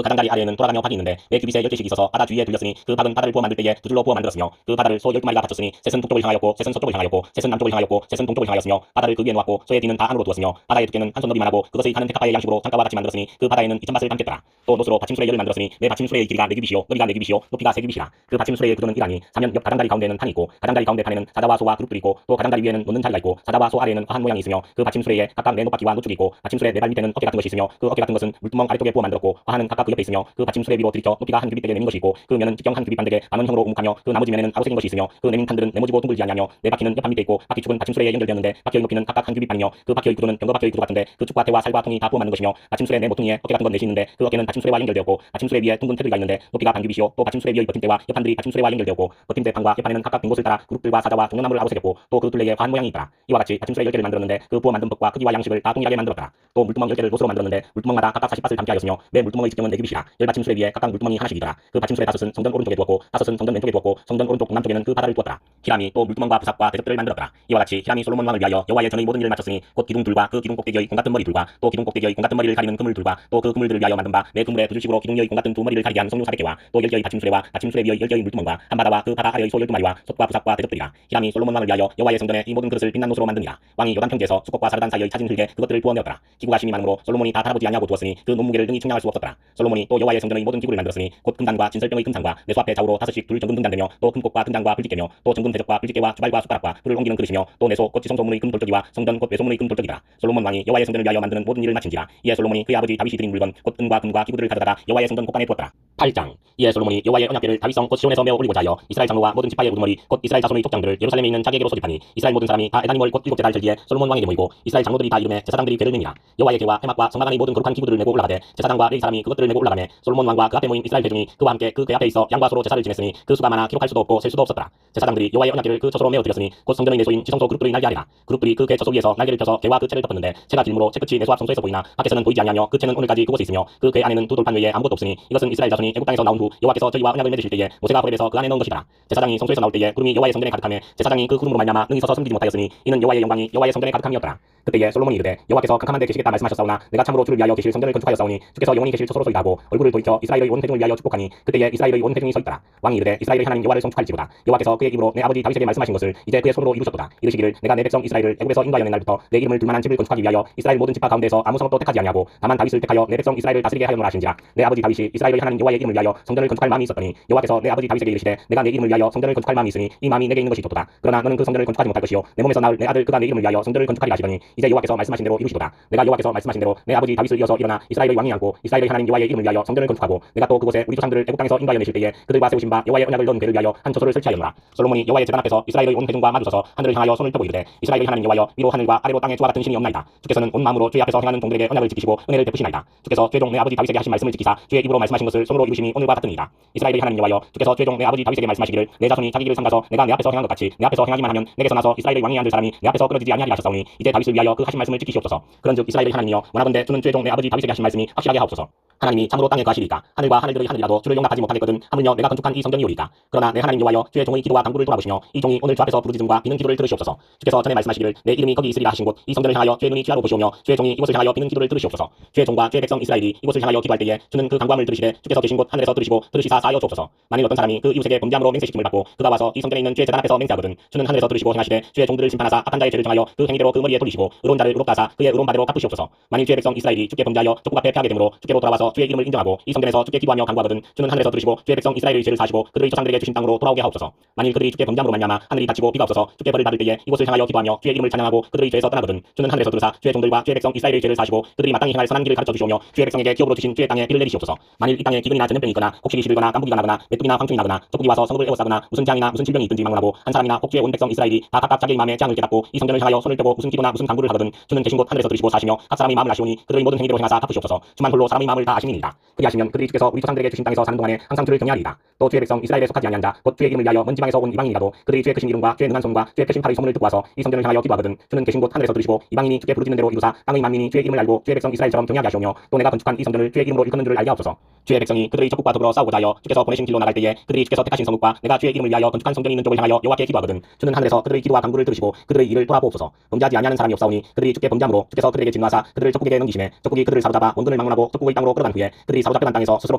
가장자리 아래에는 돌아가며 박이 있는데 매 규빗에 10개씩 있어서 바다 주위에 둘렸으니 그 박은 바다를 부어 만들 때에 두 줄로 부어 만들었으며 그 바다를 소 12마리가 받쳤으니 셋은 북쪽을 향하였고 셋은 서쪽을 향하였고 셋은 남쪽을 향하였고 셋은 동쪽을 향하였으며 바다를 그 위에 놓았고 소의 뒤는 다 안으로 두었으며 바다의 두께는 한 손 너비만 하고 그것의 가는 백합화의 양식으로 창가와 같이 만들었으니 그 바다에는 이천밭을 담겠더라. 또 노스로 받침술의 열을 만들었으니 매 받침술의 길이가 4규빗이요 너비가 4규빗이요 높이가 3규빗이라. 그 받침술의 구조는 이라니 사면 옆 가장자리 가운데는 판이 있고 가장자리 가운데 판에는 사자와 소와 그룹들이 있고 또 가장자리 위에는 놓는 자리가 있고 사자와 소 아래에는 화한 모양이 있으며 그 받침술에 각각 네 높바퀴와 노축이 있고 받침술의 네 발 밑에는 어깨 같은 것이 있으며 그 어깨 같은 것은 물두멍 아래쪽에 부어 만들었고 화하는 각각 그 옆에 있으며 그 받침술의 위로 들이켜 높이가 한 규빗 되게 내민 것이 있고 그 면은 직경 한 규빗 반되게 반원형으로 우묵하며 그 나머지 면에는 아로 새긴 것이 있으며 그 내민 판들은 네모지고 둥글지 아니하며 네 바퀴는 옆 한 밑에 있고 바퀴 축은 받침술에 연결되었는데 바퀴의 높이는 각각 한 규빗 반이며 그 바퀴의 구조는 병거 바퀴의 구조 같은데 그 축과 태와 살과 통이 다 부어 만든 것이며 받침술의 네 모퉁이에 어깨 같은 건 넷이 있는데 그 어깨는 받침술과 연결되었고 받침술의 위에 둥근 테두리가 있는데 높이가 반 규빗이요 또 받침술의 위의 버팀대와 옆판들이 받침술과 연결되었고 버팀대 판과 옆판에는 각각 빈 곳을 따라 그룹들과 사자와 종려나무를 아로 새겼고 또 그 둘레에 화한 모양이 있더라. 이와 같이 받침술의 10개를 만들었는데 그 부어 만든 법과 크기와 양식을 다 동일하게 만들었더라. 또 물두멍 10개를 노스로 만들었는데 물두멍마다 각각 40밭을 담게 하였으며 매 물두멍의 직경은 4규빗이라. 열 받침술의 위에 각각 물두멍이 하나씩이더라. 그 받침술의 5은 성전 오른쪽에 두었고 5은 성전 왼쪽에 두었고 성전 오른쪽 동남쪽에는 그 바다를 두었더라. 히람이 또 물두멍과 부삽과 대접들을 만들었더라. 이와 같이 히람이 솔로몬 왕을 위하여 여호와의 전의 모든 일을 마쳤으니 곧 기둥 둘과 그 기둥 꼭대기의 공 같은 머리 둘과 또 기둥 꼭대기의 공 같은 머리를 가리는 그물 둘과 또 그 그물들을 위하여 만든 바 매 그물에 두 줄씩으로 기둥의 공 같은 두 머리를 가리게 한 송유 400개와 또 10개의 받침술에와 받침술의 위의 10개의 물두멍과 한 바다와 그 바다 아래의 소 12마리와 솥과 부삽과 대접들이라. 히람이 솔로몬 왕을 위하여 여호와의 성전에 이 모든 그릇을 빛난 노스로 만드니라. 왕이 요단 평지에서 수국과 사르단 사이의 차진 흙에 그것들을 부어 내었더라. 기구가 심이 많으므로 솔로몬이 다 달아보지 아니하고 두었으니 그 논무게를 능히 측량할 수 없었더라. 솔로몬이 또 여호와의 성전의 모든 기구를 만들었으니 곧 금단과 진설병의 금상과 내수 앞에 좌우로 5씩 둘 정금 등단되며 또 금꽃과 등장과 불집게며 또 정금 대접과 불집게와 주발과 숟가락과 불을 옮기는 그릇이며 또 내소 곧 지성소문의 금돌적이와 성전 곧 외소문의 금돌적이다. 솔로몬 왕이 여호와의 성전을 위하여 만드는 모든 일을 마친지라. 이에 솔로몬이 그의 아버지 다윗이 드린 물건 곧 은과 금과 기구들을 가져다가 여호와의 성전 곳간에 두었더라. 8장. 이에 솔로몬이 여호와의 언약궤를 다윗성 곧 시온에서 메어 올리고자 하여 이스라엘 장로와 모든 지파의 우두머리 곧 이스라엘 자손의 족장들을 예루살렘에 있는 자기에게로 소집하니 이스라엘 모든 사람이 다 에다님월 곧 7째 달 절기에 솔로몬 왕에게 모이고 이스라엘 장로들이 다 이름에 제사장들이 궤를 메니라. 여호와의 궤와 해막과 성막안의 모든 거룩한 기구들을 메고 올라가되 제사장과 레위 사람이 그것들을 메고 올라가매 솔로몬 왕과 그 앞에 모인 이스라엘 대중이 그와 함께 그 궤 앞에 있어 양과 소로 제사를 지냈으니 그 수가 많아 기록할 수도 없고 셀 수도 없었더라. 제사장들이 여호와의 언약궤를 그 처소로 메어 드렸으니 곧 성전의 내소인 지성소 그룹들의 날개 아래라. 그룹들이 그 궤 처소 위에서 날개를 펴서 궤와 그 채를 덮었는데 채가 길므로 채 끝이 내소 앞 성소에서 보이나 밖에서는 보이지 아니하며 그 채는 오늘까지 그곳에 있으며 그 궤 안에는 두 돌판 외에 아무것도 없으니 이것은 이스라엘 자손이 애국 땅에서 나온 후 여호와께서 저희와 언약을 맺으실 때에 모세가 호렙에서 그 안에 넣은 것이다. 제사장이 성소에서 나올 때에 구름이 여호와의 성전에 가득하며 제사장이 그 구름으로 말미암아 능히 서서 숨기지 못하였으니 이는 여호와의 영광이 여호와의 성전에 가득함이었더라. 그때에 솔로몬이 이르되 여호와께서 캄캄한 데 계시겠다 말씀하셨사오나 내가 참으로 주를 위하여 계실 성전을 건축하였사오니 주께서 영원히 계실 처소로 서이다 하고 얼굴을 돌이켜 이스라엘의 온 회중을 위하여 축복하니 그때에 이스라엘의 온 회중이 서있더라. 왕이 이르되 이스라엘의 하나님 여호와를 송축할지로다. 여호와께서 그의 입으로 내 아버지 다윗에게 말씀하신 것을 이제 그의 손으로 이루셨도다. 이르시기를 내가 내 백성 이스라엘을 애굽에서 인도하여 낸 날부터 내 이름을 둘만한 집을 건축하기 위하여 이스라엘 모든 지파 가운데서 아무 성읍도 택하지 아니하고 다만 다윗을 택하여 내 백성 이스라엘을 다스리게 하였노라 하신지라. 내 아버지 다윗이 이스라엘의 하나님 여호와의 이름을 위하여 성전을 건축할 마음이 있었더니 여호와께서 내 아버지 다윗에게 이르시되 내가 내 이름을 위하여 성전을 건축할 마음이 있으니 이 마음이 내게 있는 것이 좋도다. 그러나 너는 그 성전을 건축하지 못할 것이요 내 몸에서 나올 내 아들 그가 내 이름을 위하여 성전을 건축하리라 하시더니 이제 여호와께서 말씀하신 대로 이루시도다. 내가 여호와께서 말씀하신 대로 내 아버지 다윗을 이어서 일어나 이스라엘의 왕이 앉고 이스라엘의 하나님 여호와의 이름을 위하여 성전을 건축하고 내가 또 그곳에 우리 조상들을 애국 땅에서 인도하여 내실 때에 그들과 세우신 바 여호와의 언약을 넣은 궤를 위하여 한 처소를 설치하였노라. 솔로몬이 여호와의 제단 앞에서 이스라엘의 온 회중과 마주서서 하늘을 향하여 손을 펴고 이르되 이스라엘의 하나님 여호와여 위로 하늘과 아래로 땅에 주와 같은 신이 없나이다. 주께서는 온 마음으로 주의 앞에서 행하는 종들에게 언약을 지키시고 은혜를 베푸시나이다. 주께서 최종 내 아버지 다윗에게 하신 말씀을 지키사 주의 입으로 말씀하신 것을 손으로 이루심이 오늘과 같으니이다. 이스라엘의 하나님 여호와여 주께서 최종 내 아버지 다윗에게 말씀하시기를 내 자손이 자기 길을 삼가서 내가 내 앞에서 행한 것 같이 내 앞에서 행하기만 하면 내게서 나서 이스라엘의 왕이 앉을 사람이 내 앞에서 끊어지지 아니하리라 하셨사오니 이제 다윗을 위하여 그 하신 말씀을 지키시옵소서. 그런즉 이스라엘의 하나님이여 원하건대 주는 최종 내 아버지 다윗에게 하신 말씀이 확실하게 하옵소서. 하나님이 참으로 땅에 거하시리까 하늘과 하늘들의 하늘이라도 주를 용납하지 못하겠거든 하물며 내가 건축한 이 성전이오리까. 그러나 내 하나님 여호와여 주의 종의 기도와 간구를 돌아보시며 이 종이 오늘 주 앞에서 부르짖음과 비는 기도를 들으시옵소서. 주께서 전에 말씀하시기를 내 이름이 거기 있으리라 하신 곳 이 성전을 향하여 주의 눈이 주야로 보시오며 주의 종이 이곳을 향하여 비는 기도를 들으시옵소서. 주의 종과 주의 백성 이스라엘이 이곳을 향하여 기도할 때에 주는 그 간구함을 들으시되 주께서 계신 곳 하늘에서 들으시고 들으시사 사하여 주옵소서. 만일 어떤 사람이 그 이웃에게 범죄함으로 맹세시킴을 받고 그가 와서 이 성전에 있는 주의 제단 앞에서 맹세하거든 주는 하늘에서 들으시고 행하시되 주의 종들을 심판하사 악한 자의 죄를 정하여 그 행위대로 그 머리에 돌리시고 의로운 자를 의롭다 하사 그의 의로운 바대로 갚으시옵소서. 만일 주의 백성 이스라엘이 주께 범죄하여 족국 앞에 패하게 되므로 주께로 돌아와서 주의 이름을 인정하고 이 성전에서 주께 기도하며 간구하거든 주는 하늘에서 들으시고 주의 백성 이스라엘의 죄를 사하시고 그들의 조상들에게 주신 땅으로 돌아오게 하옵소서. 만일 그들이 주께 범죄함으로 말미암아 하늘이 닫히고 비가 없어서 주께 벌을 받을 때에 이곳을 향하여 기도하며 주의 이름을 찬양하고 그들의 죄에서 떠나거든 주는 하늘에서 들으사 주의 종들과 주의 백성 이스라엘의 죄를 사하시고 그들이 마땅히 행할 선한 길을 가르쳐 주시오며 주의 백성에게 기업으로 주신 주의 땅에 비를 내리시옵소서. 만일 이 땅에 기근이 폐렴이나 전염병이 있거나 혹시 시들거나 깐부기가 나거나 메뚜기나 황충이 나거나 적국이 와서 성읍을 에워싸거나 무슨 재앙이나 무슨 질병이 있든지 막론하고 한 사람이나 혹주에 온 백성 이스라엘이 다 각각 자기의 마음에 재앙을 깨닫고 이 성전을 향하여 손을 떼고 무슨 기도나 무슨 간구를 하거든 주는 계신 곳 하늘에서 들으시고 사시며 각 사람이 마음을 아시오니 그들의 모든 행위대로 행하사 갚으시옵소서. 주만 홀로 사람의 마음을 다 아시니이다. 그리하시면 그들이 주께서 우리 조상들에게 주신 땅에서 사는 동안에 항상 주를 경외하리이다. 또 주의 백성 이스라엘에 속하지 아니한 자 곧 주의 이름을 위하여 먼 지방에서 온 이방인이라도 그들이 주의 크신 이름과 주의 능한 손과 주의 펴신 팔의 소문을 듣고 와서 이 성전을 향하여 기도하거든 주는 계신 곳 하늘에서 들으시고 이방인이 주께 부르짖는 대로 이루사 땅의 만민이 주의 이름을 알고 주의 백성 이스라엘처럼 경외하게 하시오며 또 내가 건축한 이 성전을 주의 이름으로 일컫는 줄을 알게 하옵소서. 주의 백성이 그들의 적국과 더불어 싸우고자 하여 주께서 보내신 길로 나갈 때에 그들이 주께서 택하신 성읍과 내가 주의 이름을 위하여 건축한 성전이 있는 쪽을 향하여 여호와께 기도하거든 주는 하늘에서 그들의 기도와 간구를 들으시고 그들의 일을 돌아보옵소서. 범죄하지 아니하는 사람이 없사오니 그들이 주께 범죄함으로 주께서 그들에게 진노하사 그들을 적국에게 넘기심에 적국이 그들을 사로잡아 원근을 막론하고 적국의 땅으로 끌어간 후에 그들이 사로잡혀간 땅에서 스스로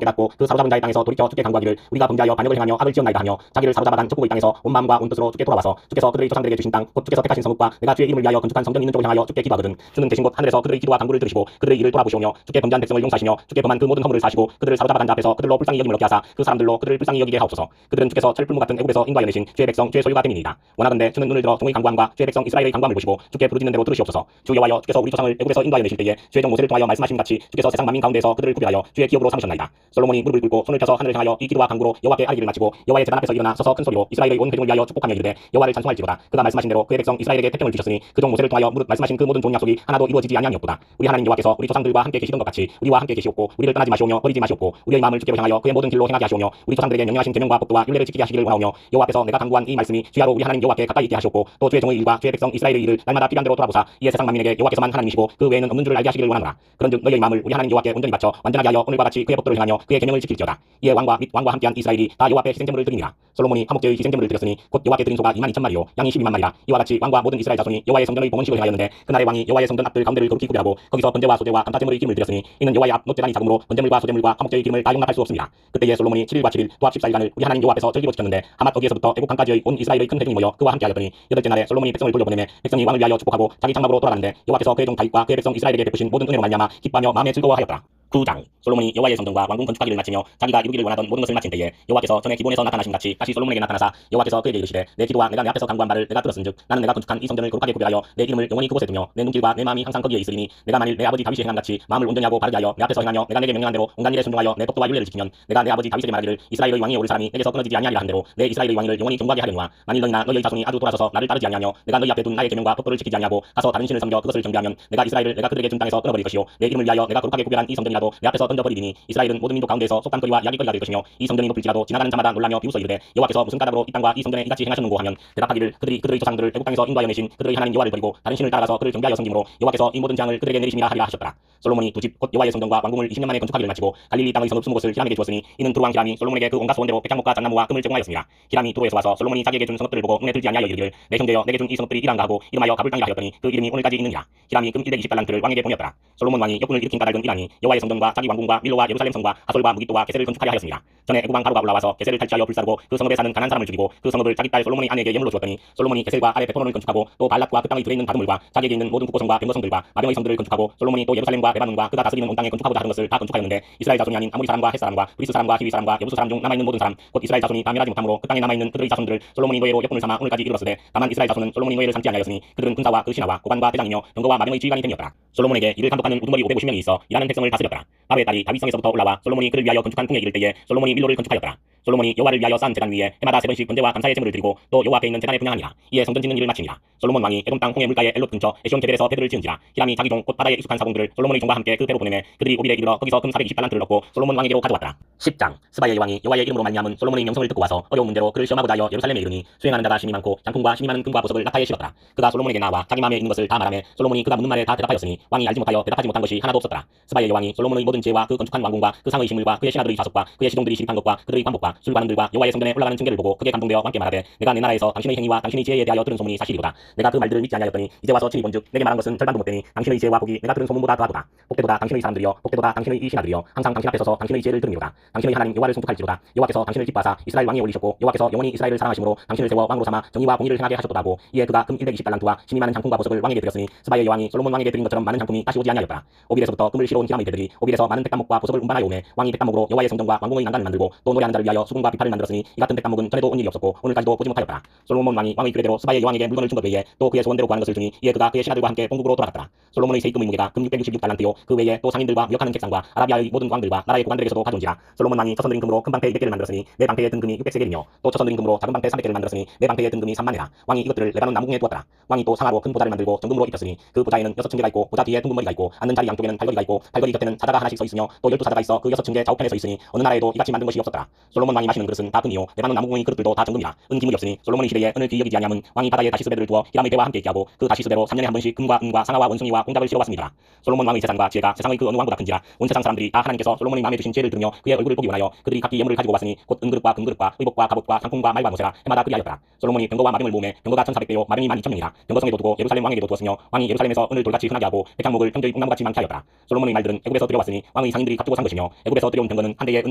깨닫고 그 사로잡은 자의 땅에서 돌이켜 주께 간구하기를 우리가 범죄하여 반역을 행하며 악을 지었나이다 하며 자기를 사로잡아간 적국의 땅에서 온 마음과 온 뜻으로 주께 돌아와서 주께서 그들의 조상들에게 주신 땅 곧 주께서 택하신 성읍과 내가 주의 이름을 위하여 건축한 성전이 있는 쪽을 향하여 주께 기도하거든 주는 계신 곳 하늘에서 그들의 기도와 간구를 들으시고 그들의 일을 돌아보시오며 주께 범죄한 백성을 용서하시며 주께 범한 그 모든 허물을 사시고 그들을 사로잡아간 자 앞에서 그들로 불쌍히 여김을 얻게 하사 그 사람들로 그들을 불쌍히 여기게 하옵소서. 그들은 주께서 철불무 같은 애굽에서 인도하여 내신 주의 백성 주의 소유가 됨이니이다. 원하건대 주는 눈을 들어 종의 간구함과 주의 백성 이스라엘의 간구함을 보시고 주께 부르짖는 대로 들으시옵소서. 주 여호와여 주께서 우리 조상을 애굽에서 인도하여 내실 때에 주의 종 모세를 통하여 말씀하신 같이 주께서 세상 만민 가운데서 그들을 구별하여 주의 기업으로 삼으셨나이다. 솔로몬이 무릎을 꿇고 손을 펴서 하늘을 향하여 이 기도와 간구로 여호와께 아뢰기를 마치고 여호와의 제단 앞에서 일어나 서서 큰 소리로 이스라엘의 온 회중을 위하여 축복하며 이르되 여호와를 찬송할지로다. 그가 말씀하신 대로 그의 백성 이스라엘에게 태평을 주셨으니 그 종 모세를 통하여 무릇 말씀하신 그 모든 좋은 약속이 하나도 이루어지지 아니하니었도다. 우리 하나님 여호와께서 우리 조상들과 함께 계시던 것 같이 우리와 함께 계시옵고 우리를 떠나지 마시오며 버리지 마시옵고 우리의 마음을 주께로 향하여 그의 모든 길로 행하게 하시오며 우리 조상들에게 명령하신 계명과 법도와 율례를 지키게 하시기를 원하오며 여호와께서 내가 간구한 이 말씀이 주야로 우리 하나님 여호와께 가까이 있게 하시옵고 또 주의 종의 일과 주의 백성 이스라엘의 일을 날마다 필요한 대로 돌아보사 이에 세상 만민에게 여호와께서만 하나님이시고 그 외에는 없는 줄을 알게 하시기를 원하노라. 그런즉 너희의 마음을 우리 하나님 여호와께 온전히 바쳐 완전하게 하여 오늘과 같이 그의 법도를 행하며 그의 계명을 지킬지어다. 이에 왕과 및 왕과 함께한 이스라엘이 다 여호와 앞에 희생제물을 드리니라. 솔로몬이 화목제의 희생제물을 드렸으니 곧 여호와께 드린 소가 22,000마리요 양이 12만 마리라. 이와 같이 왕과 모든 이스라엘 자손이 여호와의 성전의 봉헌식을 행하였는데 그날의 왕이 여호와의 성전 앞들 가운데를 거룩히 구별하고 거기서 번제와 소제와 감사제물의 기름을 드렸으니 이는 여호와의 앞 놋제단이 작음으로 번제물과 소제물과 화목제의 기름을 다 용납할 수 없습니다. 그때에 솔로몬이 7일과 7일 도합 14일간을 우리 하나님 여호와 앞에서 절기로 지켰는데 하맛 거기에서부터 애국 강까지의 온 이스라엘의 큰 회중이 모여 그와 함께하였더니 여덟째 날에 솔로몬이 백성을 돌려보내매 백성이 왕을 위하여 축복하고 자기 장막으로 돌아가는데 여호와께서 그의 종 다윗과 그의 백성 이스라엘에게 베푸신 모든 은혜로 말미암아 기뻐하며 마음에 즐거워하였더라. 9장 솔로몬이 여호와의 성전과 왕궁 건축하기를 마치며 자기가 이루기를 원하던 모든 것을 마친 때에 여호와께서 전에 기본에서 나타나신 같이 다시 솔로몬에게 나타나사 여호와께서 그에게 이르시되 내 기도와 내가 내 앞에서 간구한 바를 내가 들었은즉 나는 내가 건축한 이 성전을 거룩하게 구별하여 내 이름을 영원히 그곳에 두며 내 눈길과 내 마음이 항상 거기에 있으리니 내가 만일 내 아버지 다윗이 행한 같이 마음을 온전히 하고 바르게 하여 내 앞에서 행하며 내가 내게 명령한 대로 온갖 일에 순종하여 내 법도와 율례를 지키면 내가 내 아버지 다윗에게 말하기를 이스라엘의 왕이 오를 사람이 내게서 끊어지지 아니하리라 한 대로 내 이스라엘의 왕위를 영원히 존귀하게 하려니와 만일 너희나 너희의 자손이 아주 돌아서서 나를 따르지 아니하며 내가 너희 앞에 둔 나의 계명과 법도를 지키지 아니하고 가서 다른 신을 섬겨 그것을 경배하면 내가 이스라엘을 내가 그들에게 준 땅에서 끊어버릴 것이요 내 이름을 위하여 내가 거룩하게 구별한 이 성전이라도 내 앞에서 던져버리리니 이스라엘은 모든 민족 가운데서 속담거리와 이야기거리가 될 것이며 이 성전이 높을지라도 지나가는 자마다 놀라며 비웃어 이르되 여호와께서 무슨 까닭으로 이 땅과 이 성전에 이같이 행하셨는고 하면 대답하기를 그들이 그들의 조상들을 애국 땅에서 인도하여 내신 그들의 하나님 여호와를 버리고 다른 신을 따라가서 그를 경배하여 섬김으로 여호와께서 이 모든 재앙을 그들에게 내리심이라 하리라 하셨더라. 솔로몬이 두 집 곧 여호와의 성전과 왕궁을 20년 만에 건축하기를 마치고 갈릴리 땅의 성읍 20곳을 히람에게 주었으니 이는 두루 왕 히람이 솔로몬에게 그 온갖 소원대로 백향목과 잣나무와 금을 제공하였습니다. 히람이 두로에서 와서 솔로몬이 자기에게 준 성읍들을 보고 눈에 들지 아니하여 이르기를 내 형제여 내게 준 이 성읍들이 이란가 하고 이름하여 가불 땅이라 하였더니 그 이름이 오늘까지 있느니라. 히람이 금 120달란트를 왕에게 보냈더라. 솔로몬 왕이 역군을 일으킨 까닭은 이라니 여호와의 성전과 자기 왕궁과 밀로와 예루살렘 성과 하솔과 무깃도와 게셀을 건축하려 하였습니다. 전에 애국 왕 바로가 올라와서 게셀을 탈취하여 불사르고 그 성읍에 사는 가난한 사람을 죽이고 그 성읍을 자기 딸 솔로몬의 아내에게 예물로 주었더니 솔로몬이 게셀과 아래 베토론을 건축하고 또 발랏과 그 땅의 들에 있는 바드물과 자기에게 있는 모든 국고성과 병거성들과 마병의 성들을 건축하고 솔로몬이 또 예루살렘과 레바논과 그가 다스리는 온 땅에 건축하고자 하는 것을 다 건축하였는데 이스라엘 자손이 아닌 아모리 사람과 헷 사람과 브리스 사람과 히위 사람과 여부수 사람 중 남아있는 모든 사람 곧 이스라엘 자손이 다 멸하지 못함으로 그 땅에 남아있는 그들의 자손들을 솔로몬이 노예로 역군을 삼아 오늘까지 이르렀으되 다만 이스라엘 자손은 솔로몬이 노예를 삼지 아니하였으니 그들은 군사와 그 신하와 고관과 대장이며 병거와 마병의 지휘관이 됨이었더라. 솔로몬에게 이를 감독하는 우두머리 550명이 있어 일하는 백성을 다스렸더라. 바로의 딸이 다윗성에서부터 올라와 솔로몬이 그를 위하여 건축한 궁에 이를 때에 솔로몬이 밀로를 건축하였더라. 솔로몬이 여호와를 위하여 쌓은 제단 위에 해마다 3번씩 번제와 감사의 제물을 드리고 또 여호와 앞에 있는 제단에 분향하니라. 이에 성전 짓는 일을 마치니라. 솔로몬 왕이 에돔 땅 홍해 물가의 엘롯 근처 에시온 게벨에서 배들을 지은지라. 히람이 자기 종 곧 바다에 익숙한 사공들을 솔로몬의 종과 함께 그 배로 보내매 그들이 오빌에 이르러 거기서 금 420달란트를 얻고 솔로몬 왕에게로 가져왔더라. 10장 스바야의 왕이 여호와의 이름으로 말미암은 솔로몬의 명성을 듣고 와서 어려운 문제로 그를 시험하고자 하여 예루살렘에 이르니 수행하는 자가 심이 많고 장품과 심이 많은 금과 보석을 낙타에 실었더라. 그가 솔로몬에게 나와 자기 마음에 있는 것을 다 말하매 솔로몬이 그가 묻는 말에 다 대답하였으니 왕이 알지 못하여 대답하지 못한 것이 하나도 없었더라. 스바야의 왕이 솔로몬의 모든 지혜와 그 건축한 왕궁과 그 상의 식물과 그의 신하들의 자속과 그의 시종들이 시립한 것과 그들의 관복과 술관원들과 여호와의 성전에 올라가는 징계를 보고 크게 감동되어 왕께 말하되 내가 내 나라에서 당신의 행위와 당신의 지혜에 대하여 들은 소문이 사실이로다. 내가 그 말들을 믿지 아니하였더니 이제 와서 친히 본즉 내게 말한 것은 절반도 못되니 당신의 지혜와 복이 내가 들은 소문보다 더하도다. 복되도다 당신의 사람들이여 복되도다 당신의 이 신하들이여 항상 당신 앞에 서서 당신의 지혜를 들으리로다. 당신의 하나님 여호와를 송축할지로다. 여호와께서 당신을 기뻐하사 이스라엘 왕위에 올리셨고 여호와께서 영원히 이스라엘을 사랑하심으로 당신을 세워 왕으로 삼아 정의와 공의를 행하게 하셨도다고. 이에 그가 금 120달란트와 신이 많은 장품과 보석을 왕에게 드렸으니 스바야의 왕이 솔로몬 왕에게 드린 것처럼 많은 장품이 다시 오지 아니하였더라. 오빌에서부터 금을 실어온 히람의 배들이 오빌에서 많은 백단목과 보석을 운반하여 오매 왕이 백단목으로 여호와의 성전과 왕궁의 난간을 만들고 또 노래하는 자를 위하여 위하여 수군과 비파를 만들었으니 이 같은 백단목은 전에도 온 일이 없었고 오늘까지도 보지 못하였더라. 솔로몬 왕이 왕의 규례대로 스바의 여왕에게 물건을 준 것 외에 또 그의 소원대로 구하는 것을 주니 이에 그가 그의 신하들과 함께 본국으로 돌아갔더라. 솔로몬의 세입금의 무게가 금 666달란트요 그 외에 또 상인들과 무역하는 객상과 아라비아의 모든 왕들과 나라의 고관들에게서도 가져온지라. 솔로몬 왕이 처선드린 금으로 큰 방패 200개를 만들었으니 내 방패의 등금이 600세겔이며 또 처선드린 금으로 작은 방패 300개를 만들었으니 내 방패의 등금이 3만회라. 왕이 이것들을 레바논 나무궁에 두었더라. 왕이 또 상하로 큰 보좌를 만들고 정금으로 입혔으니 그 보좌에는 6층계가 있고 보좌 뒤에 둥근머리가 있고 앉는 자리 양쪽에는 팔걸이가 있고 팔걸이 곁에는 사자가 하나씩 서 있으며 또 12사자가 있어 그 6층계 좌우편에 서 있으니 어느 나라에도 이같이 만든 것이 없었더라. 솔로몬 왕이 마시는 그릇은 다 금이요 레바논 나무궁의 그릇들도 다 정금이라. 은 기물이 없으니 솔로몬의 시대에 은을 귀히 여기지 아니함은 왕이 바다에 다시스배들을 두어 히람의 배와 함께 있게 하고 그 다시스배로 3년에 한 번씩 금과 은과 상아와 원숭이와 공작을 실어왔습니다. 솔로몬 왕의 재산과 지혜가 세상의 그 어느 왕보다 큰지라. 온 세상 사람들이 다 하나님께서 솔로몬의 마음에 드신 지혜를 들으며 그의 얼굴을 보기 원하여 그들이 각기 예물을 가지고 왔으니 곧 은그릇과 금그릇과 의복과 갑옷과 상품과 말과 모세라 해마다 그리하였더라. 솔로몬이 병거와 마병을 모으매 병거가 1400대요 마병이 12,000명이라. 병거성에도 두고 예루살렘 왕에게도 두었으며 왕이 예루살렘에서 은을 돌같이 흔하게 하고 백향목을 평저히 뽕나무같이 많게 하였더라. 솔로몬의 말들은 애굽에서 들여왔으니 왕의 상인들이 값주고 산 것이며 애굽에서 들여온 병거는 한 대에 은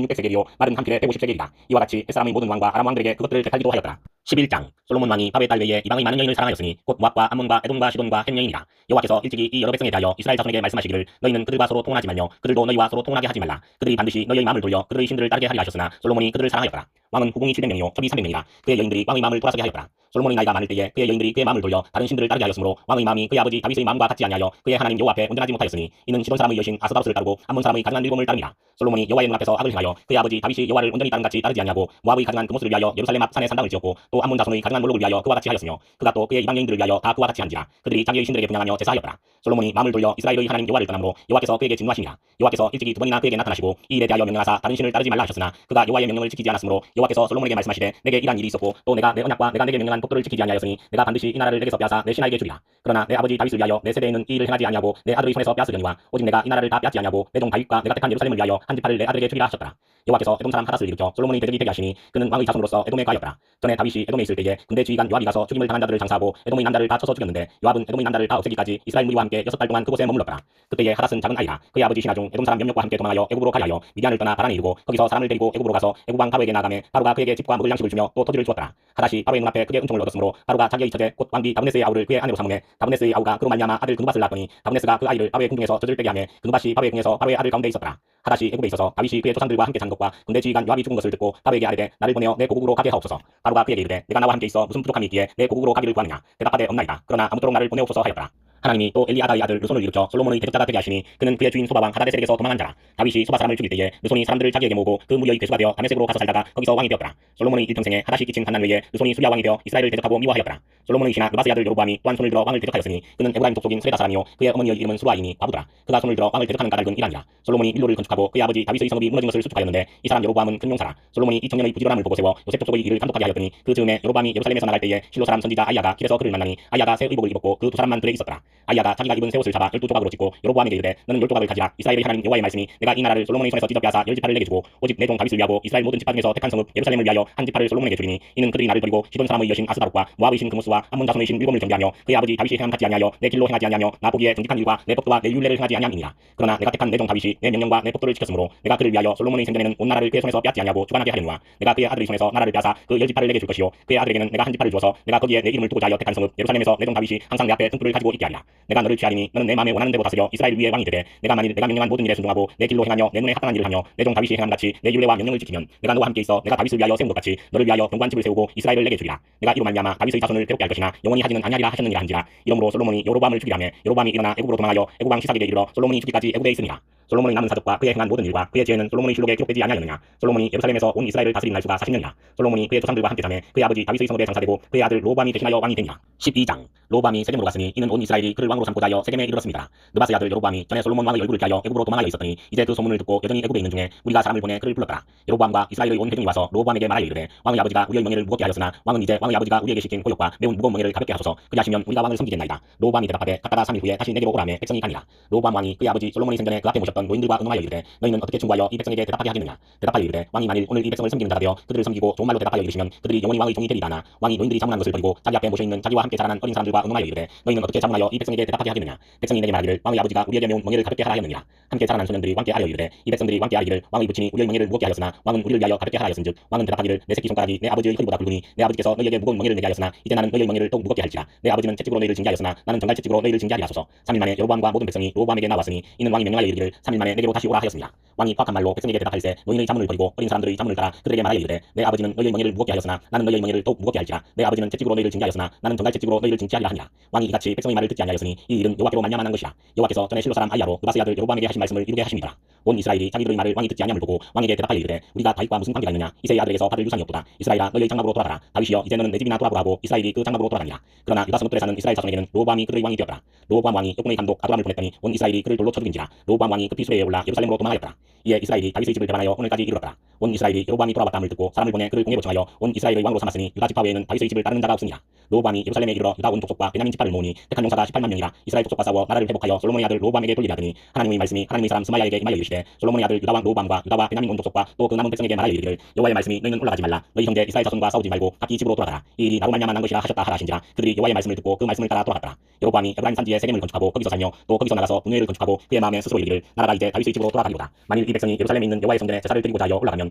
600세겔이요 말은 한 필에 150세겔이다. 이와 같이 햇사람의 모든 왕과 아람 왕들에게 그것들을 되팔기도 하였더라. 11장 솔로몬 왕이 바벨 딸 외에 이방의 많은 여인을 사랑하였으니 곧 모압과 암몬과 에돔과 시돈과 헷 여인이라. 여호와께서 일찍이 이 여러 백성에 대하여 이스라엘 자손에게 말씀하시기를 너희는 그들과 서로 통혼하지 말며 그들도 너희와 서로 통혼하게 하지 말라. 그들이 반드시 너희의 마음을 돌려 그들의 신들을 따르게 하리라 하셨으나 솔로몬이 그들을 사랑하였더라. 왕은 후궁이 700명이요 첩이 300명이라. 그의 여인들이 왕의 마음을 돌아서게 하였더라. 솔로몬의 나이가 많을 때에 그의 여인들이 그의 마음을 돌려 다른 신들을 따르게 하였으므로 왕의 마음이 그의 아버지 다윗의 마음과 같지 아니하여 그의 하나님 여호와 앞에 온전하지 못하였으니 이는 시돈 사람의 여신 아스다로스를 따르고 암몬 사람의 가증한 밀곰을 따릅니다. 솔로몬이 여호와의 눈앞에서 악을 행하여 그의 아버지 다윗이 여호와를 온전히 따름같이 따르지 아니하고 모압의 가증한 그모스를 위하여 예루살렘 앞 산에 산당을 지었고 또 암몬 자손의 가증한 몰록을 위하여 그와 같이 하였으며 그가 또 그의 이방 여인들을 위하여 다 그와 같이 한지라. 그들이 자기의 신들에게 분양하며 제사하였더라. 솔로몬이 마음을 돌려 이스라엘의 하나님 여호와를 떠나므로 여호와께서 그에게 진노하시니라. 여호와께서 일찍이 2번이나 그에게 나타나시고 이 일에 대하여 명령하사 다른 신을 따르지 말라 하셨으나 그가 여호와의 명령을 지키지 않았으므로 여호와께서 솔로몬에게 말씀하시되 내게 이러한 일이 있었고 또 내가 내 언약과 내가 내게 명령한 법도를 지키지 아니하였으니 내가 반드시 이 나라를 내게서 빼앗아 내 신하에게 주리라. 그러나 내 아버지 다윗을 위하여 내 세대에는 이 일을 행하지 아니하고 내 아들의 손에서 빼앗으려니와 오직 내가 이 나라를 다 빼앗지 아니하고 내 종 다윗과 내가 택한 예루살렘을 위하여 한 지파를 내 아들에게 주리라 하셨더라. 여호와께서 에돔 사람 하닷을 일으켜 솔로몬이 대적이 되게 하시니 그는 왕의 자손으로서 에돔에 가였더라. 전에 다윗이 에돔에 있을 때에 군대 지휘관 요압이 가서 죽임을 당한 자들을 장사하고 에돔의 남자를 다 쳐서 죽였는데 요압은 에돔의 남자를 다 없애기까지 이스라엘 무리와 함께 6달 동안 그곳에 머물렀더라. 그때에 하닷은 작은 아이라. 그의 아버지 신하 중 에돔 사람 몇몇과 함께 도망하여 애굽으로 가려 하여 미디안을 떠나 바란에 이르고 거기서 사람을 데리고 애굽으로 가서 애굽 왕 바로에게 나아가매 바로가 그에게 집과 먹을 양식을 주며 또 토지를 주었더라. 하닷이 바로의 눈앞에 크게 은총을 얻었으므로 바로가 자기의 처제 곧 왕비 다브네스의 아우를 그의 아내로 삼음해 다브네스의 아우가 그로 말미암아 아들 그누밧을 낳았더니 다브네스가 그 아이를 바로의 궁중에서 젖을 빼게 하매 그누밧이 바로의 궁에서 바로의 아들 가운데 있었더라. 하닷이 애굽에 있어서 다윗이 그의 조상들과 함께 잔 것과 군대 지휘관 요압이 죽은 것을 듣고 바로에게 아뢰되 나를 보내어 내 고국으로 가게 하옵소서. 바로가 그에게 이르되 내가 나와 함께 있어 무슨 부족함이 있기에 내 고국으로 가기를 구하느냐. 대답하되 없나이다. 그러나 아무쪼록 나를 보내옵소서 하였더라. 하나님이 또 엘리아다의 아들 르손을 일으켜 솔로몬의 대적자가 되게 하시니 그는 그의 주인 소바왕 하닷에셀에게서 도망한 자라. 다윗이 소바 사람을 죽일 때에 르손이 사람들을 자기에게 모으고 그 무리의 괴수가 되어 다메섹으로 가서 살다가 거기서 왕이 되었더라. 솔로몬의 일평생에 하닷이 끼친 환난 외에 르손이 수리아 왕이 되어 이스라엘을 대적하고 미워하였더라. 솔로몬의 신하 느바스의 아들 여로보암이 또한 손을 들어 왕을 대적하였으니 그는 에브라임 족속인 스레다 사람이요 그의 어머니의 이름은 수루아이니 바보더라. 그가 손을 들어 왕을 대적하는 까닭은 이란이라. 솔로몬이 밀로를 건축하고 그의 아버지 다윗의 성읍이 무너진 것을 수축하였는데 이 사람 여로보암은 큰 용사라. 솔로몬이 이 청년의 부지런함을 보고 세워 요셉 족속의 일을 감독하게 하였더니 그 즈음에 여로보암이 예루살렘에서 나갈 때에 실로 사람 선지자 아이야가 길에서 그를 만나니 아이야가 새 의복을 입었고 그 두 사람만 들에 있었더라. 아이야가 자기가 입은 새 옷을 잡아 12조각으로 찢고 여로보암에게 이르되 너는 10조각을 가지라. 이스라엘의 하나님 여호와의 말씀이 내가 이 나라를 솔로몬의 손에서 찢어 빼앗아 10지파를 내게 주고 오직 내 종 다윗을 위하고 이스라엘 모든 지파 중에서 택한 성읍 예루살렘을 위하여 한 지파를 솔로몬에게 주리니 이는 그들이 나를 버리고 시돈 사람의 여신 아스다롯과 모압의 신 그모스와 암몬 자손의 신 밀곰을 경배하며 그의 아버지 다윗이 행함 같지 아니하여 내 길로 행하지 아니하며 나 보기에 정직한 일과 내 법도와 내 율례를 행하지 아니함이니라. 그러나 내가 택한 내 종 다윗이 내 명령과 내 법도를 지켰으므로 내가 그를 위하여 솔로몬의 생전에는 온 나라를 그의 손에서 빼앗지 아니하고 주관하게 하려니와 내가 그의 아들의 손에서 나라를 빼앗아 그 10지파를 내게 줄 것이요 그의 아들에게는 내가 한 지파를 주어서 내가 거기에 내 이름을 두고자 하여 택한 성읍 예루살렘에서 내 종 다윗이 항상 내 앞에 등불을 가지고 있게 하리라. 내가 너를 취하리니 너는 내 마음에 원하는 대로 다스려 이스라엘 위에 왕이 되되 내가 만일 내가 명령한 모든 일에 순종하고 내 길로 행하며 내 눈에 합당한 일을 하며 내 종 다윗이 행함 같이 내 율례와 명령을 지키면 내가 너와 함께 있어 내가 다윗을 위하여 세운 것 같이 너를 위하여 견고한 집을 세우고 이스라엘을 내게 주리라. 내가 이로 말미암아 다윗의 자손을 괴롭게 할 것이나 영원히 하지는 아니하리라 하셨느니라 한지라. 이러므로 솔로몬이 여로보암을 죽이라매 여로보암이 일어나 애굽으로 도망하여 애굽 왕 시삭에게 이르러 솔로몬이 죽기까지 애굽에 있으니라. 솔로몬의 남은 사적과 그의 행한 모든 일과 그의 지혜는 솔로몬의 실록에 기록되지 아니하였느냐. 솔로몬이 예루살렘에서 온 이스라엘을 다스린 날수가 40년이라. 솔로몬이 그의 조상들과 함께 잠에 그의 아버지 다윗의 성읍에 장사되고 그의 아들 로보암이 대신하여 왕이 되니라. 12장 로보암이 세겜으로 갔으니 이는 온 이스라엘이 그를 왕으로 삼고자 하여 세겜에 이르렀습니다. 느바스의 아들 여로보암이 전에 솔로몬 왕의 얼굴을 피하여 애굽으로 도망하여 있었더니 이제 그 소문을 듣고 여전히 애굽에 있는 중에 우리가 사람을 보내 그를 불렀더라. 여로보암과 이스라엘의 온 회중이 와서 로보암에게 말하여 이르되 왕의 아버지가 우리의 명예를 무겁게 하였으나 왕은 이제 왕의 아버지가 우리에게 시킨 고역과 매우 무거운 명예를 가볍게 하소서. 그리하시면 우리가 왕을 섬기겠나이다. 로보암이 대답하되 갔다가 3일 후에 다시 내게로 오라매 백성이 가니라. 로보암 왕이 그의 아버지 솔로몬이 생전에 그 앞에 모셨던 노인들과 의논하여 이르되 너희는 어떻게 충고하여 이 백성에게 대답하게 하겠느냐. 대답하여 이르되 왕이 만일 오늘 이 백성을 섬기는 자가 되어 그들을 섬기고 좋은 말로 대답하여 이르시면 그들이 영원히 왕의 종이 되리이다나 왕이 노인들이 자문한 것을 버리고 자기 앞에 모셔 있는 자기와 함께 자라난 어린 사람들과 의논하여 이르되 너희는 어떻게 자문하여 이 백성에게 대답하게 하겠느냐. 백성이 내게 말하기를 왕의 아버지가 우리에게 매운 멍에를 가볍게 하라 하였느니라. 함께 자라난 소년들이 왕께 하여 이르되 이 백성들이 왕께 아뢰기를 왕의 부친이 우리의 멍에를 무겁게 하였으나 왕은 우리를 위하여 가볍게 하라 하였은즉 왕은 대답하기를 내 새끼손가락이 내 아버지의 허리보다 굵으니 내 아버지께서 너희에게 무거운 멍에를 내게 하였으나 이제 나는 너희의 멍에를 더욱 무겁게 할지라. 내 아버지는 채찍으로 너희를 징계하였으나 나는 정갈 채찍으로 너희를 징계하리라 하소서. 3일 만에 여로보암과 모든 백성이 로보암에게 나왔으니 이는 왕이 명령하여 이르기를 3일 만에 내게로 다시 오라 하였습니다. 왕이 파악한 말로 백성에게 대답하일세 너희의 자문을 버리고 어린 사람들의 자문을 따라 그들에게 말하여 이르되 내 아버지는 너희의 멍에를 무겁게 하였으나 나는 너희의 멍에를 더욱 무겁게 할지라. 내 아버지는 채찍으로 너희를 징계하였으나 나는 정갈 채찍으로 너희를 징계하리라 하니라. 왕이 이같이 백성의 말을 듣지 아니하였으니 이 일은 여호와께로 말미암아 것이라. 여호와께서 전에 실로 사람 아이야로 느바스의 아들 여로보암에게 하신 말씀을 이루게 하심이더라. 온 이스라엘이 자기들의 말을 왕이 듣지 아니함을 보고 왕에게 대답하여 이르되 우리가 다윗과 무슨 관계가 있느냐. 이새의 아들에게서 받을 유산이 없도다. 이스라엘아 너희의 장막으로 돌아가라. 다윗이여 이제 너는 내 집이나 돌아보라 하고 이스라엘이 그 장막으로 돌아가니라. 그러나 유다 성읍들에 사는 이스라엘 자손에게는 로보암이 그들의 왕이 되었더라. 로보암 왕이 역군의 감독 아도람을 보냈더니 온 이스라엘이 그를 돌로 쳐 죽인지라. 로보암 왕이 급히 수레에 올라 예루살렘으로 도망하였더라. 이에 이스라엘이 다윗의 집을 배반하여 오늘까지 이르렀더라. 온 이스라엘이 로보암이 돌아왔다함을 듣고 사람을 보내 그를 공회로 청하여 온 이스라엘의 왕으로 삼았으니 유다 지파 외에는 다윗의 집을 따르는 자가 없으니라. 로보암이 예루살렘에 이르러 유다 온 족속과 베냐민 지파를 모으니 택한 용사가 18만 명이라. 이스라엘 족속과 싸워 나라를 회복하여 솔로몬의 아들 로보암에게 돌리라 하더니 하나님의 말씀이 하나님의 사람 스마야에게 임하여 이르시되 솔로몬의 아들 유다 왕 로보암과 유다와 베냐민 온 족속과 또 그 남은 백성에게 말하여 이르기를 여호와의 말씀이 너희는 올라가지 말라. 너희 형제 이스라엘 자손과 싸우지 말고 각기 집으로 돌아가라. 이 일이 나로 말미암아 난 것이라 하셨다 하라 하신지라. 그들이 여호와의 말씀을 듣고 그 말씀을 따라 돌아갔더라. 여로보암이 에브라임 산지에 세겜을 건축하고 거기서 살며 또 거기서 나가서 분회를 건축하고 그의 마음에 스스로 이르기를 나라가 이제 다윗의 집으로 돌아가리로다. 만일 이 백성이 예루살렘에 있는 여호와의 성전에 제사를 드리고자 하여 올라가면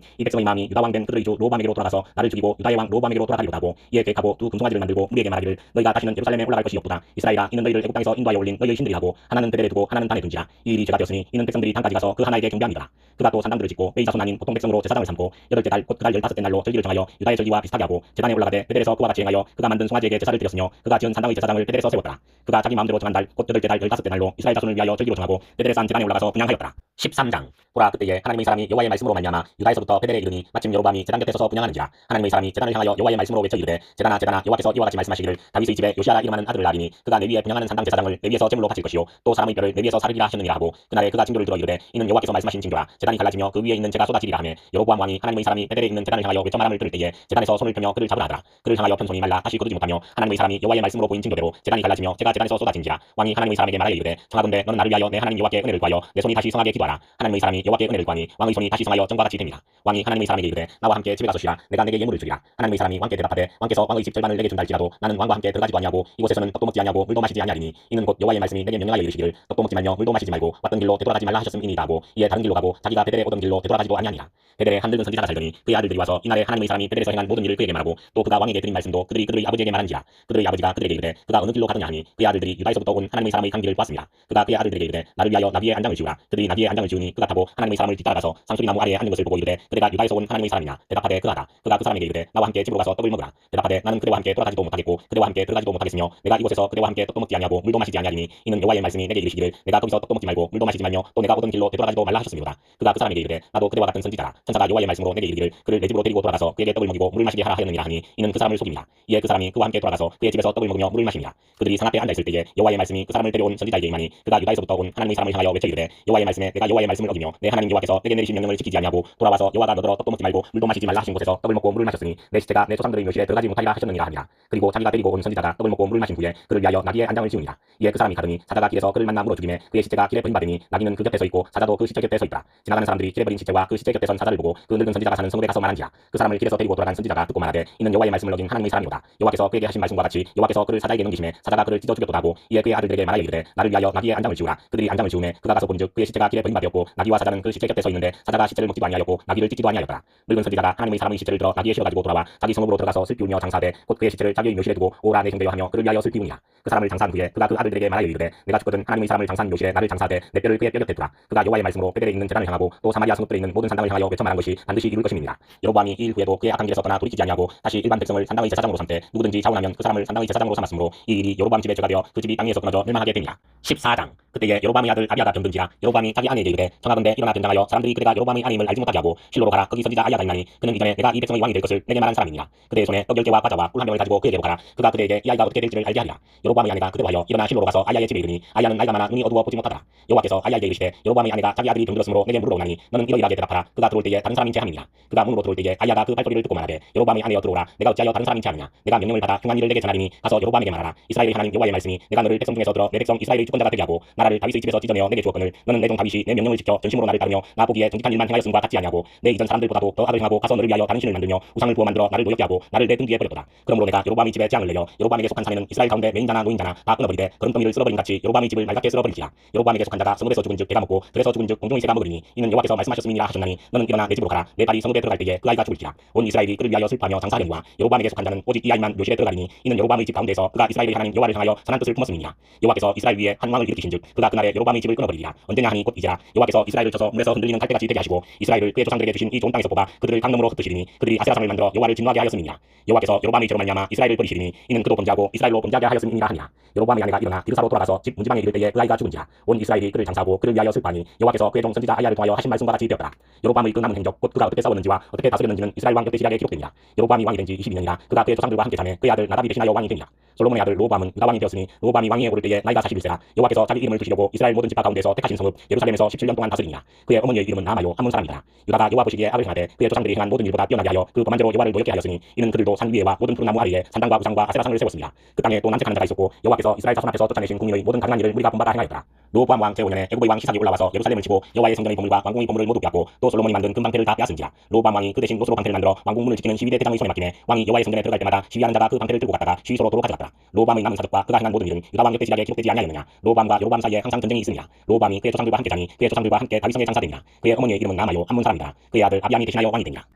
이 백성의 마음이 유다 왕 된 그들의 주 로보암에게로 돌아가서 나를 죽이고 유다의 왕 로보암에게로 돌아가리로다 하고 이에 계획하고 두 금송아지를 만들고 우리에게 말하기를 너희가 다시는 예루살렘에 올라갈 것이 없도다. 이스라엘아 이는 너희를 애국 땅에서 인도하여 올린 너희의 신들이 하고 하나는 베델에 두고 하나는 단에 둔지라. 이 일이 죄가 되었으니 이는 백성들이 단까지 가서 그 하나에게 경배합니다. 그가 또 산당들을 짓고 메이 자손 아닌 보통 백성으로 제사장을 삼고 8째 달 곧 그달 15째 날로 절기를 정하여 유다의 절기와 비슷하게 하고 제단에 올라가되 베델에서 그와 같이 행하여 그가 만든 송아지에게 제사를 드렸으며 그가 지은 산당의 제사장을 베델에서 세웠더라. 그가 자기 마음대로 정한 달 곧 8째 달 15째 날로 이스라엘 자손을 위하여 절기로 정하고 베델에 산 제단에 올라가서 분향하였더라. 13장 보라 그때에 하나님의 사람이 여호와의 말씀으로 말미암아 유다에서부터 베델에 이르니 마침 여로보암이 제단 곁에 서서 분향하는지라. 하나님의 사람이 제단을 향하여 여호와의 말씀으로 외쳐 이르되 제단아 제단아 여호와께서 이와 같이 말씀하시기를 다윗의 집에 요시아라 이름하는 아들을 낳으리니 그가 내 위에 분향하는 산당 제사장을 내 위에서 제물로 바칠 것이요 또 사람의 뼈를 내 위에서 사르리라 하셨느니라 하고 그날에 그가 징조를 들어 이르되 이는 여호와께서 말씀하신 징조라. 제단이 갈라지며 그 위에 있는 재가 쏟아지리라 하며 여로보암 왕이 하나님의 사람이 베델에 있는 제단을 향하여 외쳐 말함을 들을 때에 제단에서 손을 펴며 그를 잡으라 하더라. 그를 향하여 편 손이 말라 다시 거두지 못하며 하나님의 사람이 여호와의 말씀으로 보인 징조대로 제단이 갈라지며 재가 제단에서 쏟아진지라. 왕이 하나님의 사람에게 말하여 이르되 청하건대 너는 나를 위하여 내 하나님 여호와께 은혜를 구하여 내 손이 다시 성하게 기도하라. 하나님의 사람이 여호와께 은혜를 구하니 왕의 손이 다시 성하여 전과 같이 됩니다. 왕이 하나님의 사람에게 이르되 나와 함께 집에 가서 쉬라. 내가 내게 예물을 주리라. 하나님의 사람이 왕께 대답하되 왕께서 왕의 집 절반을 내게 준다 할지라도 나는 왕과 함께 들어가지도 아니하고 이곳에서는 떡도 먹지 아니하고 물도 마시지 아니하리니 이는 곧 여호와의 말씀이 내게 명령하여 이르시기를 떡도 먹지 말며 물도 마시지 말고 왔던 길로 되돌아가지 말라 하셨음이니이다 하고 이에 다른 길로 가고 자기가 베델에 오던 길로 되돌아가지도 아니하니라. 베델에 한 늙은 선지자가 살더니 그의 아들들이 와서 이날에 하나님의 사람이 베델에서 행한 모든 일을 그에게 말하고 또 그가 왕에게 드린 말씀도 그들이 그들의 아버지에게 말한지라. 그들의 아버지가 그들에게 이르되 그가 어느 길로 가느냐 하니 그의 아들들이 유다에서부터 온 하나님의 사람의 간 길을 보았습니다. 그가 그의 아들들에게 이르되 나를 위하여 나귀의 안장을 지우라. 그들이 나귀의 안장을 지우니 그가 타고 하나님의 사람을 뒤따라가서 상수리 나무 아래에 앉는 것을 보고 이르되 그대가 유다에서 온 하나님의 사람이냐. 대답하되 그하다. 그가 그 사람에게 이르되 나와 함께 집으로 가서 떡을 먹으라. 대답하되 나는 그대와 함께 돌아가지도 못하겠고 그대와 함께 들어가지도 못하겠으며 내가 이곳에서 그대와 함께 떡도 먹지 아니하고 물도 마시지 아니하리니 이는 여호와의 말씀이 내게 이르시기를 내가 거기서 떡도 먹지 말고 물도 마시지 말며 또 내가 오던 길로 되돌아가지도 말라 하셨습니다. 그가 그 사람에게 이르되 나도 그대와 같은 선지자라. 천사가 여호와의 말씀으로 내게 이르기를 그를 내 집으로 데리고 돌아가서 그에게 떡을 먹이고 물을 마시게 하라 하였느니라 하니 이는 그 사람을 속입니다. 이에 그 사람이 그와 함께 돌아가서 그의 집에서 떡을 먹으며 물을 마시니라. 그들이 상 앞에 앉아 있을 때에 여호와의 말씀이 그 사람을 데려온 선지자에게 임하니 그가 유다에서부터 온 하나님의 사람을 향하여 외쳐 이르되 여호와의 말씀에 내가 여호와의 말씀을 어기며 내 하나님 여호와께서 내게 내리신 명령을 지키지 아니하고 돌아와서 여호와가 너더러 떡도 먹지 말고 물도 마시지 말라 하신 곳에서 떡을 먹고 물을 마셨으니 내 시체가 내 조상들의 묘실에 들어가지 못하리라 하셨느니라 하니라. 그리고 자기가 데리고 온 선지자가 떡을 먹고 물을 마신 후에 그를 위하여 나귀의 안장을 지우니라. 이에 그 사람이 가더니 사자가 길에서 그를 만나 물어 죽이매 그의 시체가 길에 버림받으니 나귀는 그 곁에 서 있고 사자도 그 시체 곁에 서 있더라. 지나가는 사람들이 길에 버린 시체와 그 시체 곁에 선 사자를 보고 그 늙은 선지자가 사는 성읍에 가서 말한지라. 그 사람을 길에서 데리고 돌아간 선지자가 듣고 말하되 이는 여호와의 말씀을 어긴 하나님의 사람이로다. 여호와께서 그에게 하신 말씀과 같이 여호와께서 그를 사자에게 넘기심에 사자가 그를 찢어 죽였도다 하고 이에 그의 아들들에게 말하여 이르되 나를 위하여 나귀의 안장을 지우라. 그들이 안장을 지우매 그가 가서 본즉 그의 시체가 길에 버림받았고 나귀와 사자는 그 시체 곁에 서 있는데 사자가 시체를 먹지도 아니하였고 나귀를 찢지도 아니하였더라. 늙은 선지자가 하나님의 사람의 시체를 들어 나귀에 씌워가지고 돌아와 자기 성읍으로 들어가서 슬피 울며 장사하되 곧 그의 시체를 자기의 묘실에 두고 오라 내 형제여 하며 그를 위하여 슬피 우니라. 그 사람을 장사한 후에 그가 그 아들들에게 말하여 이르되 내가 죽거든 하나님의 사람을 장사한 묘실에 나를 장사하되 내 뼈를 그의 뼈 곁에 두라. 그가 여호와의 말씀으로 베델에 있는 제단을 향하고 또 사마리아 성읍들에 있는 모든 산당을 향하여 외쳐 말한 것이 반드시 이룰 것임이니라. 여로보암이 이 일 후에도 그의 악한 길에서 떠나 돌이키지 아니하고 다시 일반 백성을 산당의 제사장으로 삼되 누구든지 자원하면 그 사람을 산당의 제사장으로 삼았으므로 이 일이 여로보암 집에 죄가 되어 그 집이 땅 위에서 끊어져 멸망하게 되니라. 14장 그때에 여로보암의 아들 아비야가 병든지라. 여로보암이 자기 아내에게 이르되 청하건대 일어나 변장하여 사람들이 그대가 여로보암의 아내임을 알지 못하게 하고 실로로 가라. 거기 선지자 아비야가 있나니 그는 이전에 내가 이 백성의 왕이 될 것을 내게 말한 사람이니라. 그대의 손에 떡 10개와 과자와 꿀 한 병을 가지고 그에게로 가라. 그가 그대에게 이 아이가 어떻게 될지를 알게 하리라. 여로보암의 아내가 그대와 하여 일어나 실로로 가서 아야의 집에 이르니 아야는 나이가 많아 눈이 어두워 보지 못하더라. 여호와께서 아야에게 이르시되 여로보암의 아내가 자기 아들이 병들었으므로 내게 물으러오나니 너는 이러이러하게 대답하라. 그가 들어올 때에 다른 사람인 채 함이니라. 그가 문으로 들어올 때에 아야가 그 발소리를 듣고 말하되 여로보암의 아내여 들어오라. 내가 어찌하여 다른 사람인 채 하느냐. 내가 명령을 받아 흉한 일을 내게 전하리니 가서 여로보암에게 말하라. 이스라엘의 하나님 여호와의 말씀이 내가 너를 백성 중에서 들어 내 백성 이스라엘의 주권자가 되게 하고 나라를 다윗의 집에서 찢어내어 내게 주었거늘 너는 내 종 다윗이 내 명령을 지켜 전심으로 나를 따르며 나 보기에 정직한 일만 행하였음과 같지 아니하고 내 이전 사람들보다도 더 악을 행하고 가서 너를 위하여 다른 신을 만들며 우상을 부어 만들어 나를 노엽게 하고 나를 내 등 뒤에 버렸도다. 그러므로 내가 여로보암의 집에 재앙을 내려 여로보암에게 속한 사내는 이스라엘 가운데 매인자나 노인자나 다 끊어버리되 거름더미를 쓸어버린 같이 여로보암의 집을 맑게 쓸어버리리라. 여로보암에게 속한 자가 성읍에서 죽은 즉 배가 먹고 들에서 죽은 즉 공중의 새가 먹으리니 이는 여호와께서 말씀하셨음이니라 하셨나니 너는 일어나 내 집으로 가라. 내 딸이 성읍에 들어갈 때에 그 아이가 죽을지라. 온 이스라엘이 그를 위하여 슬퍼하며 장사하려니와 여로보암에게 속한 자는 오직 이 아이만 묘실에 들어가리니 이는 여로보암의 집 가운데에서 그가 이스라엘의 하나님 여호와를 향하여 선한 뜻을 품었음이니라. 여호와께서 이스라엘 위에 한 왕을 일으키신즉 그가 그날에 여로보암의 집을 끊어버리리라. 언제냐 하니 곧 이제라. 여호와께서 이스라엘을 쳐서 물에서 흔들리는 갈대같이 되게 하시고 이스라엘을 그의 조상들에게 주신 이 좋은 땅에서 뽑아 그들을 강nom으로 흩으시리니 그들이 아세라상을 만들어 여호와를 진노하게 하였음이니라. 여호와께서 여로보암의 죄로 말미암아 이스라엘을 버리시리니 이는 그도 범죄하고 이스라엘로 범죄하게 하였음이니라 하니라. 여로보암의 아내가 일어나 디르사로 돌아가서 집 문지방에 이를 때에 그 아이가 죽은지라. 온 이스라엘이 그를 장사하고 그를 위하여 슬퍼하니 여호와께서 그의 종 선지자 아이야를 통하여 하신 말씀과 같이 되었더라. 여로보암의 그 남은 행적 곧 그가 어떻게 싸웠는지와 어떻게 다스렸는지는 이스라엘 왕 역대시락에 기록되니라. 여로보암이 왕이 된 지 22년이라 그가 그의 조상들과 함께 자매 그의 아들 나답이 대신하여 왕이 되니라. 솔로몬의 아들 로보암은 그가 왕이 되었으니 로보암이 왕위에 오를 때에 나이가 41세라. 여호와께서 자기 이름을 두시려고 이스라엘 모든 지파 가운데서 택하신 성읍 예루살렘에서 17년 동안 다스리니라. 그의 어머니의 이름은 나마요 함몬 사람이라. 유다가 여호와 보시기에 악을 행하되 그의 조상들이 행한 모든 일보다 뛰어나게 하여 그 거만대로 여호와를 노엽게 하였으니 이는 그들도 산 위에와 모든 푸른 나무 아래에 산당과 우상과 아세라상을 세웠습니다. 그 땅에 또 남색하는 자가 있었고 여호와께서 이스라엘 자손 앞에서 쫓아내신 국민의 모든 가증한 일을 무리가 본받아 행하였더라. 로보암 왕 제5년에 애굽의 왕 시삭이 올라와서 예루살렘을 치고 여호와의 성전의 보물과 왕궁의 보물을 모두 빼앗고 또 솔로몬이 만든 금방패를 다 빼앗은지라. 로보암 왕이 그 대신 노스로 방패를 만들어 왕궁문을 지키는 시위대 대장의 손에 맡기매 왕이 여호와의 성전에 들어갈 때마다 시위하는 자가 그 방패를 들고 갔다가 시위소로 도로 가져갔더라. 로보암의 남은 사적과 그가 행한 모든 일은 유다 왕 역대지략에 기록되지 아니하였느냐. 로보암과 여로보암 사이에 항상 전쟁이 있으니라. 로보암이 그의 조상들과 함께 자니 그의 조상들과 함께 다윗성에 장사되니라. 그의 어머니의 이름은 나마요 함몬 사람이다. 그의 아들 아비암이 대신하여 왕이 되니라.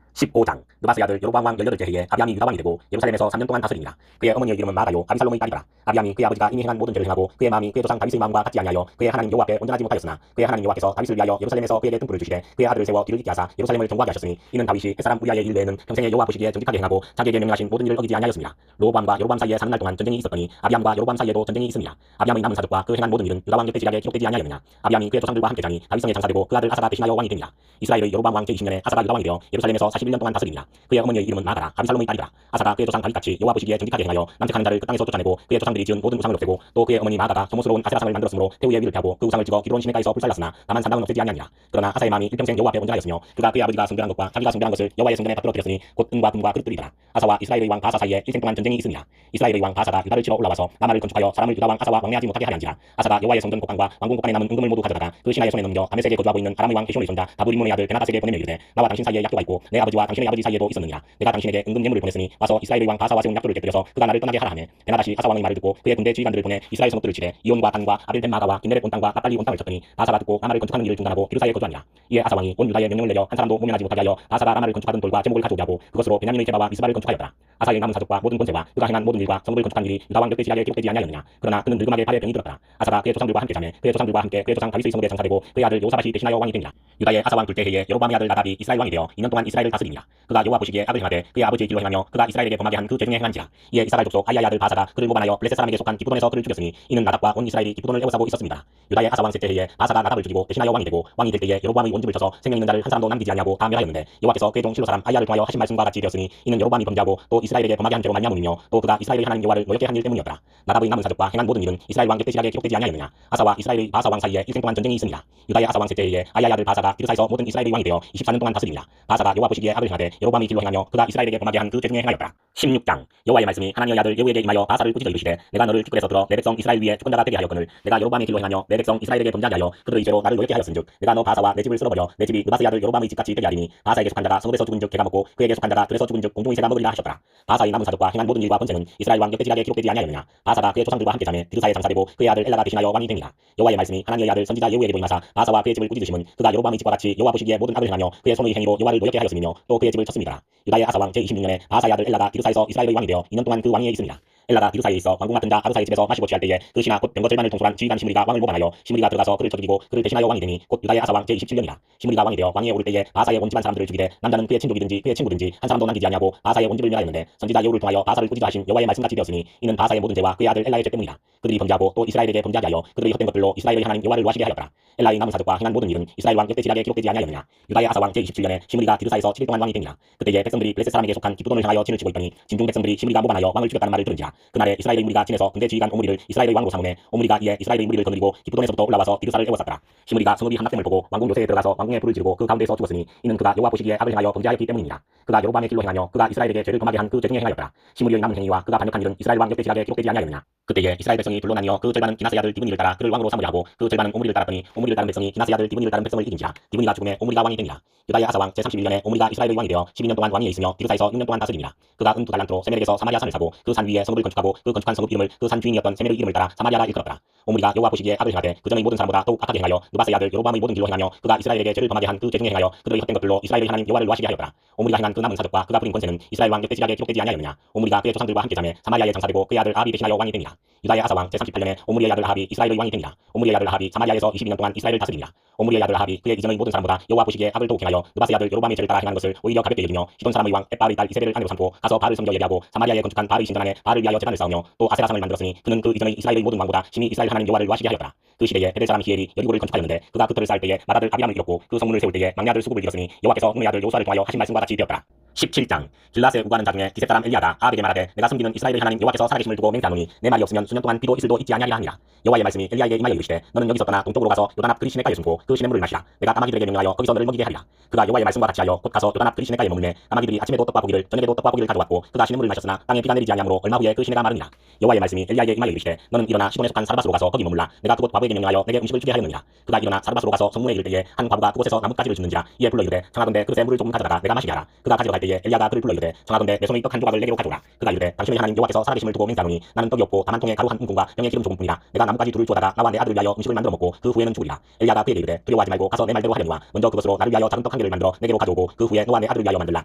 15장 느바스의 아들 여로보암 왕 18째 해에 아비암이 유다 왕이 되고 예루살렘에서 3년 동안 다스리니라. 그의 어머니의 이름은 마가요 아비살롬의 딸이라. 아비암이 그의 아버지가 이미 행한 모든 죄를 행하고 그의 마음이 그의 조상 다윗의 마음과 같지 아니하여 그의 하나님 여호와께 온전하지 못하였으나 그의 하나님 여호와께서 다윗을 위하여 예루살렘에서 그에게 등불을 주시되 그의 아들을 세워 뒤를 잇게 하사 예루살렘을 경고하게 하셨으니 이는 다윗이 햇사람 우리아의 일 외에는 평생에 여호와 보시기에 정직하게 행하고 자기에게 명령하신 모든 일을 어기지 아니하였습니다. 로보암과 여로보암 사이에 사는 날 동안 전쟁이 있었더니 아비암과 여로보암 사이에도 전쟁이 있습니다. 아비암의 남은 사적과 그 행한 모든 일은 유다 왕 역대지략에 기록되지 아니하였느냐. 아비암이 그의 조상들과 함께 자니 다윗성에 장사되고 그 아들 아사가 대신하여 왕이 되니라. 이스라엘의 여로보암 왕 제20년에 아사가 유다 왕이 되어 예루살렘에서 41년 동안 다스리니라. 그의 어머니의 이름은 마가라 아비살롬의 딸이라. 아사가 그의 조상 다윗같이 여호와 보시기에 정직하게 행하여 남색하는 자를 그 땅에서 쫓아내고 그의 조상들이 지은 모든 우상을 없애고 또 그의 어머니 마가가 혐오스러운 아세라상을 만들었으므로 태우의 위를 펴고 그 우상을 찍어 기드론 시내가에서 불살랐으나 다만 산당은 없애지 아니하니라. 그러나 아사의 마음이 일평생 여호와 앞에 온전하였으며 그가 그의 아버지가 숭배한 것과 자기가 숭배한 것을 여호와의 성전에 받들어 드렸으니 곧 은과 금과 그릇들이더라. 아사와 이스라엘의 왕 바사 사이에 일생 동안 전쟁이 있으니라. 이스라엘의 왕 바사가 유다를 치러 올라와서 라마를 건축하여 사람을 유다 왕 아사와 왕래하지 못하게 하였지라. 아사가 여호와의 성전 곡간과 왕궁 곡간에 남은 은금을 모두 가져다가 그 신하의 손에 넘겨 다메섹에 거주하고 있는 아람의 왕 헤숑의 손자 다브리몬의 아들 베나다스에게 보내며 이르되 나와 당신 사이에 약조가 있고 내 아버지와 당신의 아버지 사이에도 있었느니라. 내가 당신에게 은금 예물을 보냈으니 와서 이스라엘의 왕 바사와 세운 약조를 깨뜨려서 그가 나를 떠나게 하라 하매 베나다시 아사 왕의 말을 듣고 그의 군대 지휘관들을 보내 이스라엘 성읍들을 치되 이온과 단과 아벨벤마가와 긴네렛 온 땅과 naphtali 온 땅을 쳤더니 바사가 듣고 라마를 건축하는 일을 중단하고 기르사에 거주하니라. 이에 아사 왕이 온 유다에 명령을 내려 한 사람도 모면하지 못하게 하여 바사가 라마를 건축하던 돌과 제목을 가져오게 하고 그것으로 베냐민의 제바와 미스바를 건축하였더라. 아사의 남은 사적과 모든 권세와 그가 행한 모든 일과 성읍을 건축한 일이 유다 왕 역대지략에 기록되지 아니하였느냐. 그러나 그는 늙음하게 발에 병이 들었더라. 아사가 그의 조상들과 함께 자매 그의 조상들과 함께 그의 조상 다윗의 성읍에 장사되고 그의 아들 요사밭이 대신하여 왕이 되니라. 유다의 아사 왕 둘째 해에 여로보암의 아들 나답이 이스라엘 왕이 되어 2년 동안 이스라엘을 다스리니라. 그가 여호와 보시기에 악을 행하되 그의 아버지의 길로 행하며 그가 이스라엘에게 범하게 한 그 죄 중에 행한지라. 이에 이스라엘 족속 아이야의 아들 바사가 그를 모반하여 블레셋 사람에게 속한 기브돈에서 그를 죽였으니 이는 나답과 온 이스라엘이 기브돈을 애워싸고 있었습니다. 유다의 아사 왕 셋째 해에 바사가 나답을 죽이고 대신하여 왕이 되고 왕이 될 때에 여로보암의 온집을 쳐서 생명 있는 자를 한 사람도 남기지 아니하고 다 멸하였는데 여호와께서 그의 종 실로 사람 아이야를 통하여 하신 말씀과 같이 되었으니 이는 여로보암이 범죄하고 또 이스라엘에게 범하게 한 죄로 말미암음이며 또 그가 이스라엘의 하나님 여호와를 노엽게 한 일 때문이었더라. 나답의 남은 사적과 행한 모든 일은 이스라엘 왕 역대지략에 기록되지 아니하였느냐. 아사와 이스라엘의 바사 왕 사이에 일생 동안 전쟁이 있으니라. 유다의 아사 왕 셋째 해에 아이야의 아들 바사가 디르사에서 모든 이스라엘의 왕이 되어 24년 동안 다스리니라. 바사가 여호와 보시기에 악을 행하되 여로보암의 길로 행하며 그가 이스라엘에게 범하게 한 그 죄 중에 행하였더라. 16장 여호와의 말씀이 하나님의 아들 예후에게 임하여 바사를 꾸짖어 이르시되 내가 너를 티끌에서 들어 내 백성 이스라엘 위에 주권자가 되게 하였거늘 내가 여로보암의 길로 행하며 내 백성 이스라엘에게 범죄하게 하여 그들의 죄로 나를 노엽게 하였은즉 내가 너 바사와 내 집을 쓸어버려 내 집이 느바스의 아들 여로보암의 집같이 되게 하리니 바사에게 속한 자가 성읍에서 죽은 즉 개가 먹고 그에게 속한 자가 들에서 죽은 즉 공중의 새가 먹으리라 하셨더라. 바사의 남은 사적과 행한 모든 일과 번제는 이스라엘 왕 역대지략에 기록되지 아니하였느냐. 바사가 그의 조상들과 함께 자매 디르사에 장사되고 그의 아들 엘라가 대신하여 왕이 되니라. 여호와의 말씀이 하나님의 아들 선지자 예후에게도 임하사 바사와 그의 집을 꾸짖으심은 그가 여로보암의 집과 같이 여호와 보시기에 모든 악을 행하며 그의 손의 행위로 여호와를 노엽게 하였음이며 또 그의 집을 쳤습니다. 유다의 아사 왕 제26년에 바사의 아들 엘라가 디르사에서 이스라엘의 왕이 되어 2년 동안 그 왕위에 있습니다. 엘라가 디르사에 있어 왕궁 같은 자 아르사의 집에서 마시고 취할 때에 그 신하 곧 병거절반을 통솔한 지휘관 시므리가 왕을 모반하여 시므리가 들어가서 그를 쳐 죽이고 그를 대신하여 왕이 되니 곧 유다의 아사 왕 제27년이라. 시므리가 왕이 되어 왕위에 오를 때에 바사의 온 집안 사람들을 죽이되 남자는 그의 친족이든지 그의 친구든지 한 사람도 남기지 아니하고 바사의 온 집을 멸하였는데 선지자 예후를 통하여 바사를 꾸짖어 하신 여호와의 말씀같이 되었으니 이는 바사의 모든 죄와 그의 아들 엘라의 죄 때문이라. 그들이 범죄하고 또 이스라엘에게 범죄하게 하여 그들의 헛된 것들로 이스라엘의 하나님 여호와를 노하시게 하였더라. 엘라의 남은 사적과 행한 모든 일은 이스라엘 왕 역대지략에 기록되지 아니하였느냐. 유다의 아사 왕 제27년에 시므리가 디르사에서 7일 동안 왕이 되니라. 그때에 백성들이 블레셋 사람에게 속한 기브돈을 향하여 진을 치고 있더니 진중 백성들이 시므리가 모반하여 왕을 죽였다는 말을 들은지라. 그날에 이스라엘의 무리가 진에서 군대 지휘관 오므리를 이스라엘의 왕으로 삼음해 오므리가 이에 이스라엘의 무리를 거느리고 기브돈에서부터 올라와서 디르사를 애워쌌더라. 시므리가 성읍이 한낙됨을 보고 왕궁 요새에 들어가서 왕궁에 불을 지르고 그 가운데서 죽었으니 이는 그가 여호와 보시기에 악을 행하여 범죄하였기 때문이니라. 그가 여로보암의 길로 행하며 그가 이스라엘에게 죄를 범하게 한 그 죄 중에 행하였더라. 시므리의 남은 행위와 그가 반역한 일은 이스라엘 왕 역대지략에 기록되지 아니하였느냐. 그때에 이스라엘 백성이 둘로 나뉘어 그 절반은 기나스의 아들 디브니를 따라 그를 왕으로 삼으려 하고 그 절반은 오므리를 따랐더니 오므리를 따른 백성이 기나스의 아들 디브니를 따른 백성을 이긴지라. 디브니가 죽음에 오므리가 왕이 되니라. 유다의 아사왕 제31년에 오므리가 이스라엘의 왕이 되어 12년 동안 왕위에 있으며 디르사에서 6년 동안 다스리니라. 그가 은 2달란트로 세멜에게서 사마리아 산을 사고 그 산 위에 성읍을 건축하고 그 건축한 성읍 이름을 그 산 주인이었던 세멜의 이름을 따라 사마리아라 일컬었더라. 오므리가 여호와 보시기에 악을 행하되 그 전의 모든 사람보다 더욱 악하게 행하여 느바스의 아들 여로보암의 모든 길로 행하며 그가 이스라엘에게 죄를 범하게 한 그 죄 중에 행하여 그들의 헛된 것들로 이스라엘의 하나님 여호와를 노하시게 하였더라. 오므리가 행한 그 남은 사적과 그가 부린 권세는 이스라엘 왕 역대지략에 기록되지 아니하였느냐. 오므리가 그의 조상들과 함께 잠에 사마리아에 장사되고 그의 아들 아합이 대신하여 왕이 되니라. 유다의 아사왕 제38년에 오므리의 아들 아합이 이스라엘의 왕이 되니라. 오므리의 아들 아합이 사마리아에서 22년 동안 이스라엘을 다스리니라. 오므리의 아들 아합이 그의 이전의 모든 사람보다 여호와 보시기에 악을 더욱 행하여 느바스의 아들 여로보암의 죄를 따라 행하는 것을 오히려 가볍게 여기며 시돈 사람의 왕 엣바알의 딸 이세벨을 아내로 삼고 가서 바알을 섬겨 예배하고 사마리아에 건축한 바알의 신전 안에 바알을 위하여 제단을 쌓으며 또 아세라상을 만들었으니 그는 그 이전의 이스라엘의 모든 왕보다 심히 이스라엘 하나님 여호와를 노하시게 하였더라. 그 시대에 헤벨 사람 히엘이 여리고를 건축하였는데 그가 그 터를 쌓을 때에 맏아들 아비람을 잃었고 그 성문을 세울 때에 막내 아들 수굽을 잃었으니 여호와께서 눈의 아들 요수아를 통하여 하신 말씀과 같이 되었더라. 17장 길라스에 우구하는 자 중에 기셋 사람 엘리야가 아합에게 말하되 내가 숨기는 이스라엘의 하나님 여호와께서 살아계심을 두고 맹세하노니 내 말이 없으면 수년 동안 비도 이슬도 있지 아니하리라 하니라. 여호와의 말씀이 엘리야에게 임하여 이르시되 너는 여기서 떠나 동쪽으로 가서 요단 앞 그리 시내가에 숨고 그 시냇물을 마시라. 내가 까마귀들에게 명령하여 거기서 너를 먹이게 하리라. 그가 여호와의 말씀과 같이 하여 곧 가서 요단 앞 그리 시내가에 머물매 까마귀들이 아침에도 떡과 고기를 저녁에도 떡과 고기를 가져왔고 그가 시냇물을 마셨으나 땅에 비가 내리지 아니하므로 얼마 후에 그 시내가 마르니라. 여호와의 말씀이 엘리야에게 임하여 이르시되 너는 일어나 시돈에 속한 사르바스로 가서 거기 머물라. 내가 그곳 과부에게 명령하여 내게 음식을 주게 하였느니라. 그가 일어나 사르바스로 가서 성문에 이를 때에 한 과부가 그곳에서 나뭇가지를 줍는지라. 이에 불러 이르되 청하건대 그릇에 물을 조금 가져다가 내가 마시게 하라. 그가 가지러 갈 때에 엘리야가 그를 불러 이르되 청하건대 내 손의 떡 한 조각을 내게로 가져오라. 그가 이르되 당신의 하나님 여호와께서 살아계심을 두고 맹세하노니 나는 떡이 없고 다만 통에 가루 한 움큼과 병에 기름 조금뿐이라. 내가 나뭇가지 둘을 주어다가 나와 내 아들을 위하여 음식을 만들어 먹고 그 후에는 죽으리라. 엘리야가 그에게 이르되 두려워하지 말고 가서 내 말대로 하려니와 먼저 그것으로 나를 위하여 작은 떡 한 개를 만들어 내게로 가져오고 그 후에 너와 내 아들을 위하여 만들라.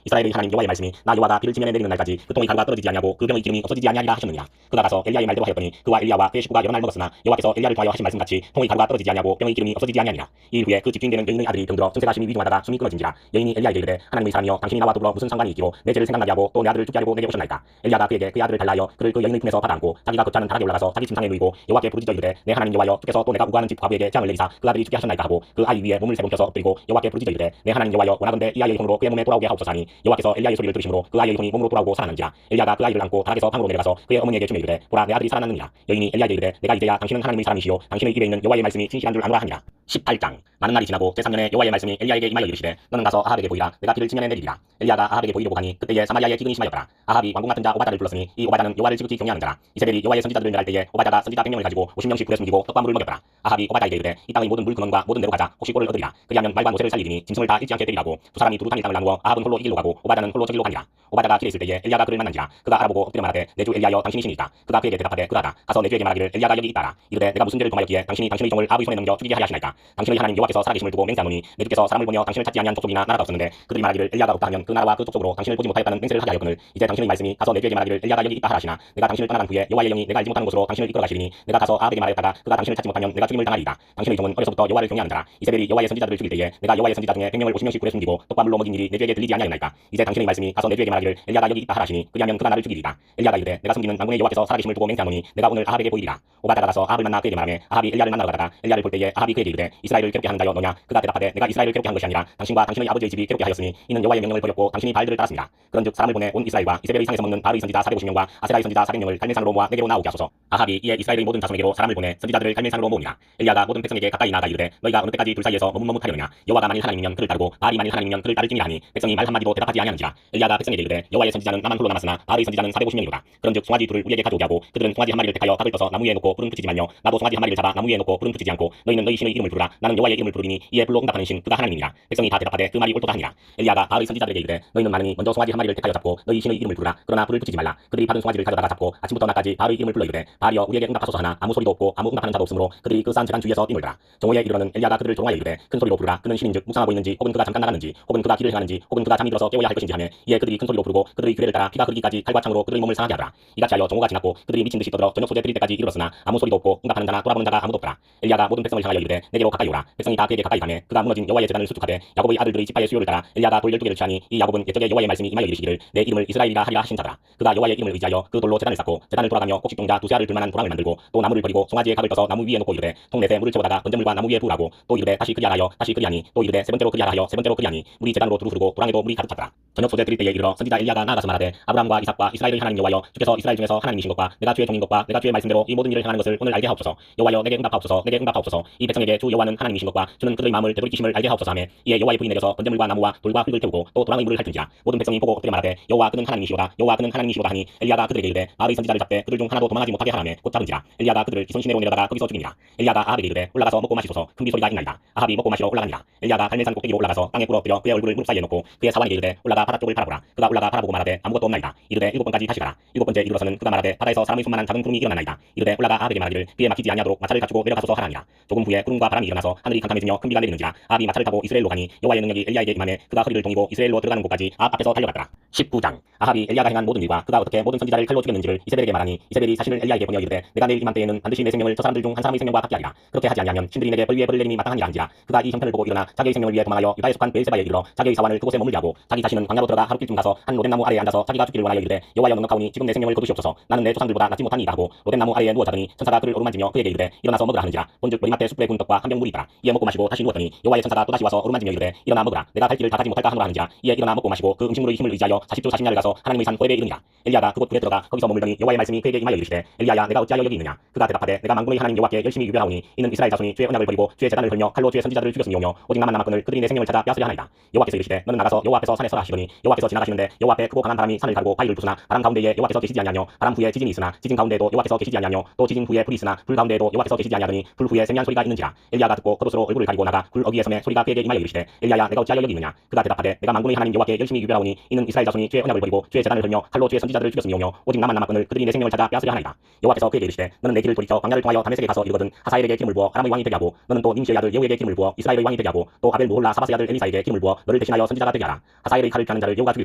이스라엘의 하나님 여호와의 말씀이 나 여호와가 비를 지면에 내리는 날까지 그 통의 가루가 떨어지지 아니하고 그 병의 기름이 없어지지 아니하리라 하셨느니라. 그가 가서 엘리야의 말대로 하였더니 그와 엘리야와 그의 식구가 여러 날 먹었으나 여호와께서 엘리야를 통하여 하신 말씀같이 통의 가루가 떨어지지 아니하고 병의 기름이 없어지지 아니하니라. 이 후에 그 집주인되는 여인의 아들이 병들어 증세가 심히 위중하다가 숨이 끊어진지라. 여인이 엘리야에게 이르되 하나님의 사람이여 당신이 나와 더불어 무슨 상관이 있기로 내 죄를 생각나게 하고 또 내 아들을 죽게 하려고 내게 오셨나이까. 엘리야가 그에게 그의 아들을 달라 하여 그를 그 여인의 품에서 받아안고 자기가 걷지 않은 다락에 올라가서 자기 침상에 누이고 여호와께 부르짖어 이르되 내 하나님 여호와여 주께서 또 내가 우고하는 집 과부에게 재앙을 내리사 그 아들이 죽게 하셨나이까 하고 그 아이 위에 몸을 세번 펴서 엎드리고 여호와께 부르짖어 이르되 내 하나님 여호와여 원하건대 이 아이의 손으로 그의 몸에 돌아오게 하옵소서 하니 여호와께서 엘리야의 소리를 들으심으로 그 아이의 손이 몸으로 돌아오고 살아난지라. 엘리야가 그 아이를 안고 다락에서 방으로 내려가서 그의 어머니에게 주며 이르되 보라 내 아들이 살아났느니라. 여인이 엘리야에게 이르되 내가 이제야 당신은 하나님의 사람이시요 당신의 입에 있는 여호와의 말씀이 진실한 줄 아노라 하니라. 18장 많은 날이 지나고 제3년에 여호와의 말씀이 엘리야에게 임하여 이르시되 너는 가서 아합에게 보이라. 내가 비를 지면에 내리리라. 엘리야가 아합에게 보이려고 하니 그때에 사마리아에 기근이 심하였더라. 아합이 왕궁 같은 자 오바다를 불렀으니 이 오바다는 여호와를 지극히 경외하는 자라. 이세벨이 여호와의 선지자들을 멸할 때에 오바다가 선지자 100명을 가지고 50명씩 불에 숨기고 떡과 물을 먹였더라. 아합이 오바다에게 이르되 이 땅의 모든 물 근원과 모든 데로 가자. 혹시 꼴을 얻으리라. 그리하면 말과 노새를 살리리니 짐승을 다 잃지 않게 되리라고. 두 사람이 두루 다닐 땅을 나누어 아합은 홀로 이 길로 가고 오바다는 홀로 저 길로 가니라. 오바다가 길에 있을 때에 엘리야가 그를 만난지라. 그가 알아보고 엎드려 말하되 내 주 엘리야여 당신이시니까. 그가 그에게 대답하되 그러하다. 가서 내 주에게 말하기를 엘리야가 여기 있다라. 이르되 내가 무슨 죄를 범하였기에 당신이 당신의 종을 아합의 손에 넘겨 죽이게 하려 하시나이까. 당신의 하나님 여호와께서 살아계심을 두고 맹세하노니 내 주께서 사람을 보내어 당신을 찾지 아니한 족속이나 나라가 없었는데 그들이 말하기를 엘리야가 없다 하면 그 나라와 그 족속으로 당신을 보지 못하였다는 맹세를 하게 하였거늘 이제 당신의 말씀이 가서 내 주에게 말하기를 엘리야가 여기 있다 하시나 내가 당신을 떠나간 후에 여호와의 영이 내가 알지 못하는 곳으로 당신을 이끌어 가시리니 내가 가서 아합에게 말하였다가 그가 당신을 찾지 못하면 내가 죽임을 당하리이다. 당신의 종은 어려서부터 여호와를 경외하는 자라. 이세벨이 여호와의 선지자들을 죽일 때에 내가 여호와의 선지자 중에 100명을 50명씩 불에 숨기고 떡과 물로 먹인 일이 내 주에게 들리지 아니하였나이까. 이제 당신의 말씀이 가서 내 주에게 말하기를 엘리야가 여기 있다 하시니 그리하면 그가 나를 죽이리이다. 엘리야가 이르되 내가 숨기는 만군의 여호와께서 살아계심을 두고 맹세하노니 내가 오늘 아합에게 보이리라. 오바다가 가서 아합을 만나 그에게 말하매 아합이 엘리야를 만나러 가다가 엘리야를 볼 때에 아합이 그에게 이르되 이스라엘을 괴롭게 하는 자여 너냐. 그가 대답하되 내가 이스라엘을 괴롭게 한 것이 아니라 당신과 당신의 아버지의 집이 괴롭게 하였으니 이는 여호와의 명령을 버렸고 당신이 바알들을 따랐습니다. 그런즉 사람을 보내 온 이스라엘과 이세벨의 상에서 먹는 바알의 선지자 450명과 아세라의 선지자 400명을 갈멜산으로 모아 내게로 나오게 하소서. 아합이 이에 이스라엘의 모든 자손에게로 사람을 보내 선지자들을 갈멜산으로 모으니라. 엘리야가 모든 백성에게 가까이 나아가 이르되 너희가 어느 때까지 둘 사이에서 머뭇머뭇하려느냐. 여호와가 만일 하나님이면 그를 따르고 바알이 만일 하나님이면 그를 따를지니라 하니 백성이 말 한마디도 대답하지 아니하는지라. 엘리야가 백성에게 이르되 여호와의 선지자는 나만 홀로 남았으나 바알의 선지자는 450명이로다. 그런즉 송아지 둘을 우리에게 가져오게 하고 그들은 송아지 한 마리를 택하여 닭을 떠서 나무 위에 놓고 불은 붙이지 말며 나도 송아지 한 마리를 잡아 나무 위에 놓고 불은 붙이지 않고 너희는 너희 신의 이름을 부르라. 나는 여호와의 이름을 부르리니 이에 불로 응답하는 신 그가 하나님이니라. 백성이 다 대답하되 그 말이 옳도다 하니라. 엘리야가 바알의 선지자들에게 이르되 너희는 많으니 먼저 송아지 한 마리를 택하여 잡고 너희 신의 이름을 부르라. 그러나 불을 붙이지 말라. 그들이 받은 송아지를 가져다가 잡고 아침부터 낮까지 바알의 이름을 불러 이르되 바알이여 우리에게 응답하소서 하나 아무 소리도 없고 아무 응답하는 자도 없으므로 그들이 그 싼 제단 주위에서 뛰놀더라. 정오에 이르러는 엘리야가 그들을 조롱하여 이르되 큰 소리로 부르라. 그는 신인즉 묵상하고 있는지 혹은 그가 잠깐 나갔는지 혹은 그가 길을 행하는지 혹은 그가 잠이 들어서 깨워야 할 것인지 하며 이에 그들이 큰 소리로 부르고 그들의 규례를 따라 피가 흐르기까지 칼과 창으로 그들의 몸을 상하게 하더라. 이같이 하여 정오가 지났고 그들이 미친 듯이 떠들어 저녁 소재 드릴 때까지 이르렀으나 아무 소리도 없고 응답하는 자나 돌아보는 자가 아무도 없더라. 엘리야가 모든 백성을 향하여 이르되 내게로 가까이 오라. 백성이 다 그에게 가까이 가매 그가 무너진 여호와의 제단을 수축하되 야곱의 아들들의 지파의 수요를 따라 엘리야가 돌 12개를 취하니 이 야곱은 옛적에 여호와의 말씀이 임하여 이르시기를 내 이름을 이스라엘이라 하리라 하신 자더라. 그가 여호와의 이름을 의지하여 그 돌로 제단을 쌓고 제단을 돌아가며 곡식동자 두세 알을 둘만한 도랑을 만들고 또 나무를 버리고 송아지의 각을 떠서 나무 위에 놓고 이르되 통넷에 물을 채우다가 번제물과 나무 위에 부으라고 또 이르되 다시 그리하라 하여 다시 그리하니 또 이르되 세 번째로 그리하라 하여 세 번째로 그리하니 물이 제단으로 두루 흐르고 도랑에도 물이 가득 찼더라. 저녁 소재 드릴 때에 이르러 선지자 선지자 엘리야가 나아가서 말하되 아브라함과 이삭과 이스라엘의 하나님 여호와여 주께서 이스라엘 중에서 하나님이신 것과 내가 주의 종인 것과 내가 주의 말씀대로 이 모든 일을 행하는 것을 오늘 알게 하옵소서. 여호와여 내게 응답하옵소서. 내게 응답하옵소서. 이 백성에게 주 여호와는 하나님이신 것과 주는 그들의 마음을 되돌이키심을 알게 하옵소서 하며 이에 여호와의 불이 내려서 번제물과 나무와 돌과 흙을 태우고 또 도랑의 물을 핥은지라 모든 백성이 보고 엎드려 말하되 여호와 그는 하나님이시로다. 여호와 그는 하나님이시로다 하니 엘리야가 그들에게 이르되 바알의 선지자를 잡되 그들 중 하나도 도망하지 못하게 하라며 곧 잡은지라. 엘리야가 그들을 기손 시내로 내려다가 거기서 죽이니라. 엘리야가 아합에게 이르되 올라가서 먹고 마시소서. 큰 비소리가 있나이다. 아합이 먹고 마시러 올라가니라. 엘리야가 갈멜산 꼭대기로 올라가서 땅에 꿇어 그의 얼굴을 무릎 사이에 놓고 그의 사환에게 이르되 올라가 바다 쪽을 바라보라. 그가 올라가 바라보고 말하되 아무것도 없나이다. 이르되 7번까지 다시 가라. 7번째 이르러서는 그가 말하되 바다에서 사람의 손만한 작은 구름이 일어나나이다. 이르되 올라가 아합에게 말하기를 그에 막히지 아니하도록 마차를 갖추고 내려가소서 하라니라. 조금 후에 구름과 바람이 일어나서 하늘이 캄캄해지며 큰 비가 내리는지라. 아합이 마차를 타고 이스라엘로 가니 여호와의 능력이 엘리야에게 임하매 그가 허리를 동이고 이스라엘로 들어가는 곳까지 아합 앞에서 달려갔더라. 19장 아합이 엘리야가 행한 모든 일과 그가 어떻게 모든 선지자를 칼로 죽였는지를 이세벨에게 말하니 이세벨이 자신을 엘리야에게 보내어 이르되 내가 내일 이맘때에는 반드시 내 생명을 저 사람들 중 한 사람의 생명과 같게 하리라. 그렇게 하지 아니하면 신들이 내게 벌 위에 벌을 내림이 마땅하니라 한지라. 그가 이 형편을 보고 일어나 자기의 생명을 위해 도망하여 유다에 속한 베엘세바에 이르러 자기의 사환을 그곳에 머물게 하고 자기 자신은 광야로 들어가 하룻길쯤 가서 한 로덴나무 아래에 앉아서 자기가 죽기를 원하여 이르되 여호와여 넉넉하오니 지금 내 생명을 거두시옵소서. 나는 내 조상들보다 낫지 못하니이다 하고 로덴나무 아래에 누워 자더니 천사가 그를 어루만지며 그에게 이르되 일어나서 먹으라 하는지라. 본즉 머리맡에 숯불에 구운 떡과 한 병 물이 있더라. 이에 먹고 마시고 다시 누웠더니 여호와의 천사가 또다시 와서 어루만지며 이르되 일어나 먹으라. 내가 갈 길을 다 가지 못할까 하노라 하는지라. 이에 일어나 먹고 마시고 그 음식물의 힘을 의지하여 40주 40야를 가서 하나님의 산 호렙에 이르니라. 엘리야가 그곳 굴에 들어가 거기서 머물더니 여호와의 말씀이 그에게 임하여 이르시되 엘리야야 내가 어찌하여 여기 있느냐. 그가 대답하되 내가 만군의 하나님 여호와께 열심히 유배하오니 이는 이스라엘 자손이 주의 언약을 버리고 주의 제단을 헐며 칼로 주의 선지자들을 죽였으니오며 오직 나만 남았거늘 그들이 내 생명을 찾아 빼앗으려 하나이다. 여호와께서 이르시되 너는 나가서 여호와 앞에서 산에 서라 하시더니 여호와께서 지나가시는데 여호와 앞에 크고 강한 바람이 산을 가르고 바위를 부수나 바람 가운데에 여호와께서 계시지 아니하며 바람 후에 지진이 있으나 지진 가운데에도 여호와께서 계시지 아니하며 또 지진 후에 불이 있으나 불 가운데에도 여호와께서 계시지 아니하더니 불 후에 세미한 소리가 있는지라. 엘리야가 듣고 겉옷으로 얼굴을 가리고 나가 굴 어귀에 섬에 소리가 그에게 임하여 이르시되 엘리야야 내가 어찌하여 여기 있느냐. 그가 대답하되 내가 만군의 하나님 여호와께 열심히 유배하오니 이는 이스라엘 자손이 주의 언약을 버리고 주의 제단을 헐며 칼로 주의 선지자들을 죽였으니오며 오직 나만 남았거늘 그들이 내 생명을 찾아 빼앗으려 하나이다. 여호와께서 그에게 이르시되 너는 내 길을 돌이켜 광야를 통하여 다메섹에 가서 이르거든 하사엘에게 기름을 부어 아람의 왕이 되게 하고 너는 또 님시의 아들 예후에게 기름을 부어 이스라엘의 왕이 되게 하고 또 아벨 무홀라 사바스의 아들 엘리사에게 기름을 부어 너를 대신하여 선지자가 되게 하라. 하사엘의 칼을 펴는 자를 예후가 죽일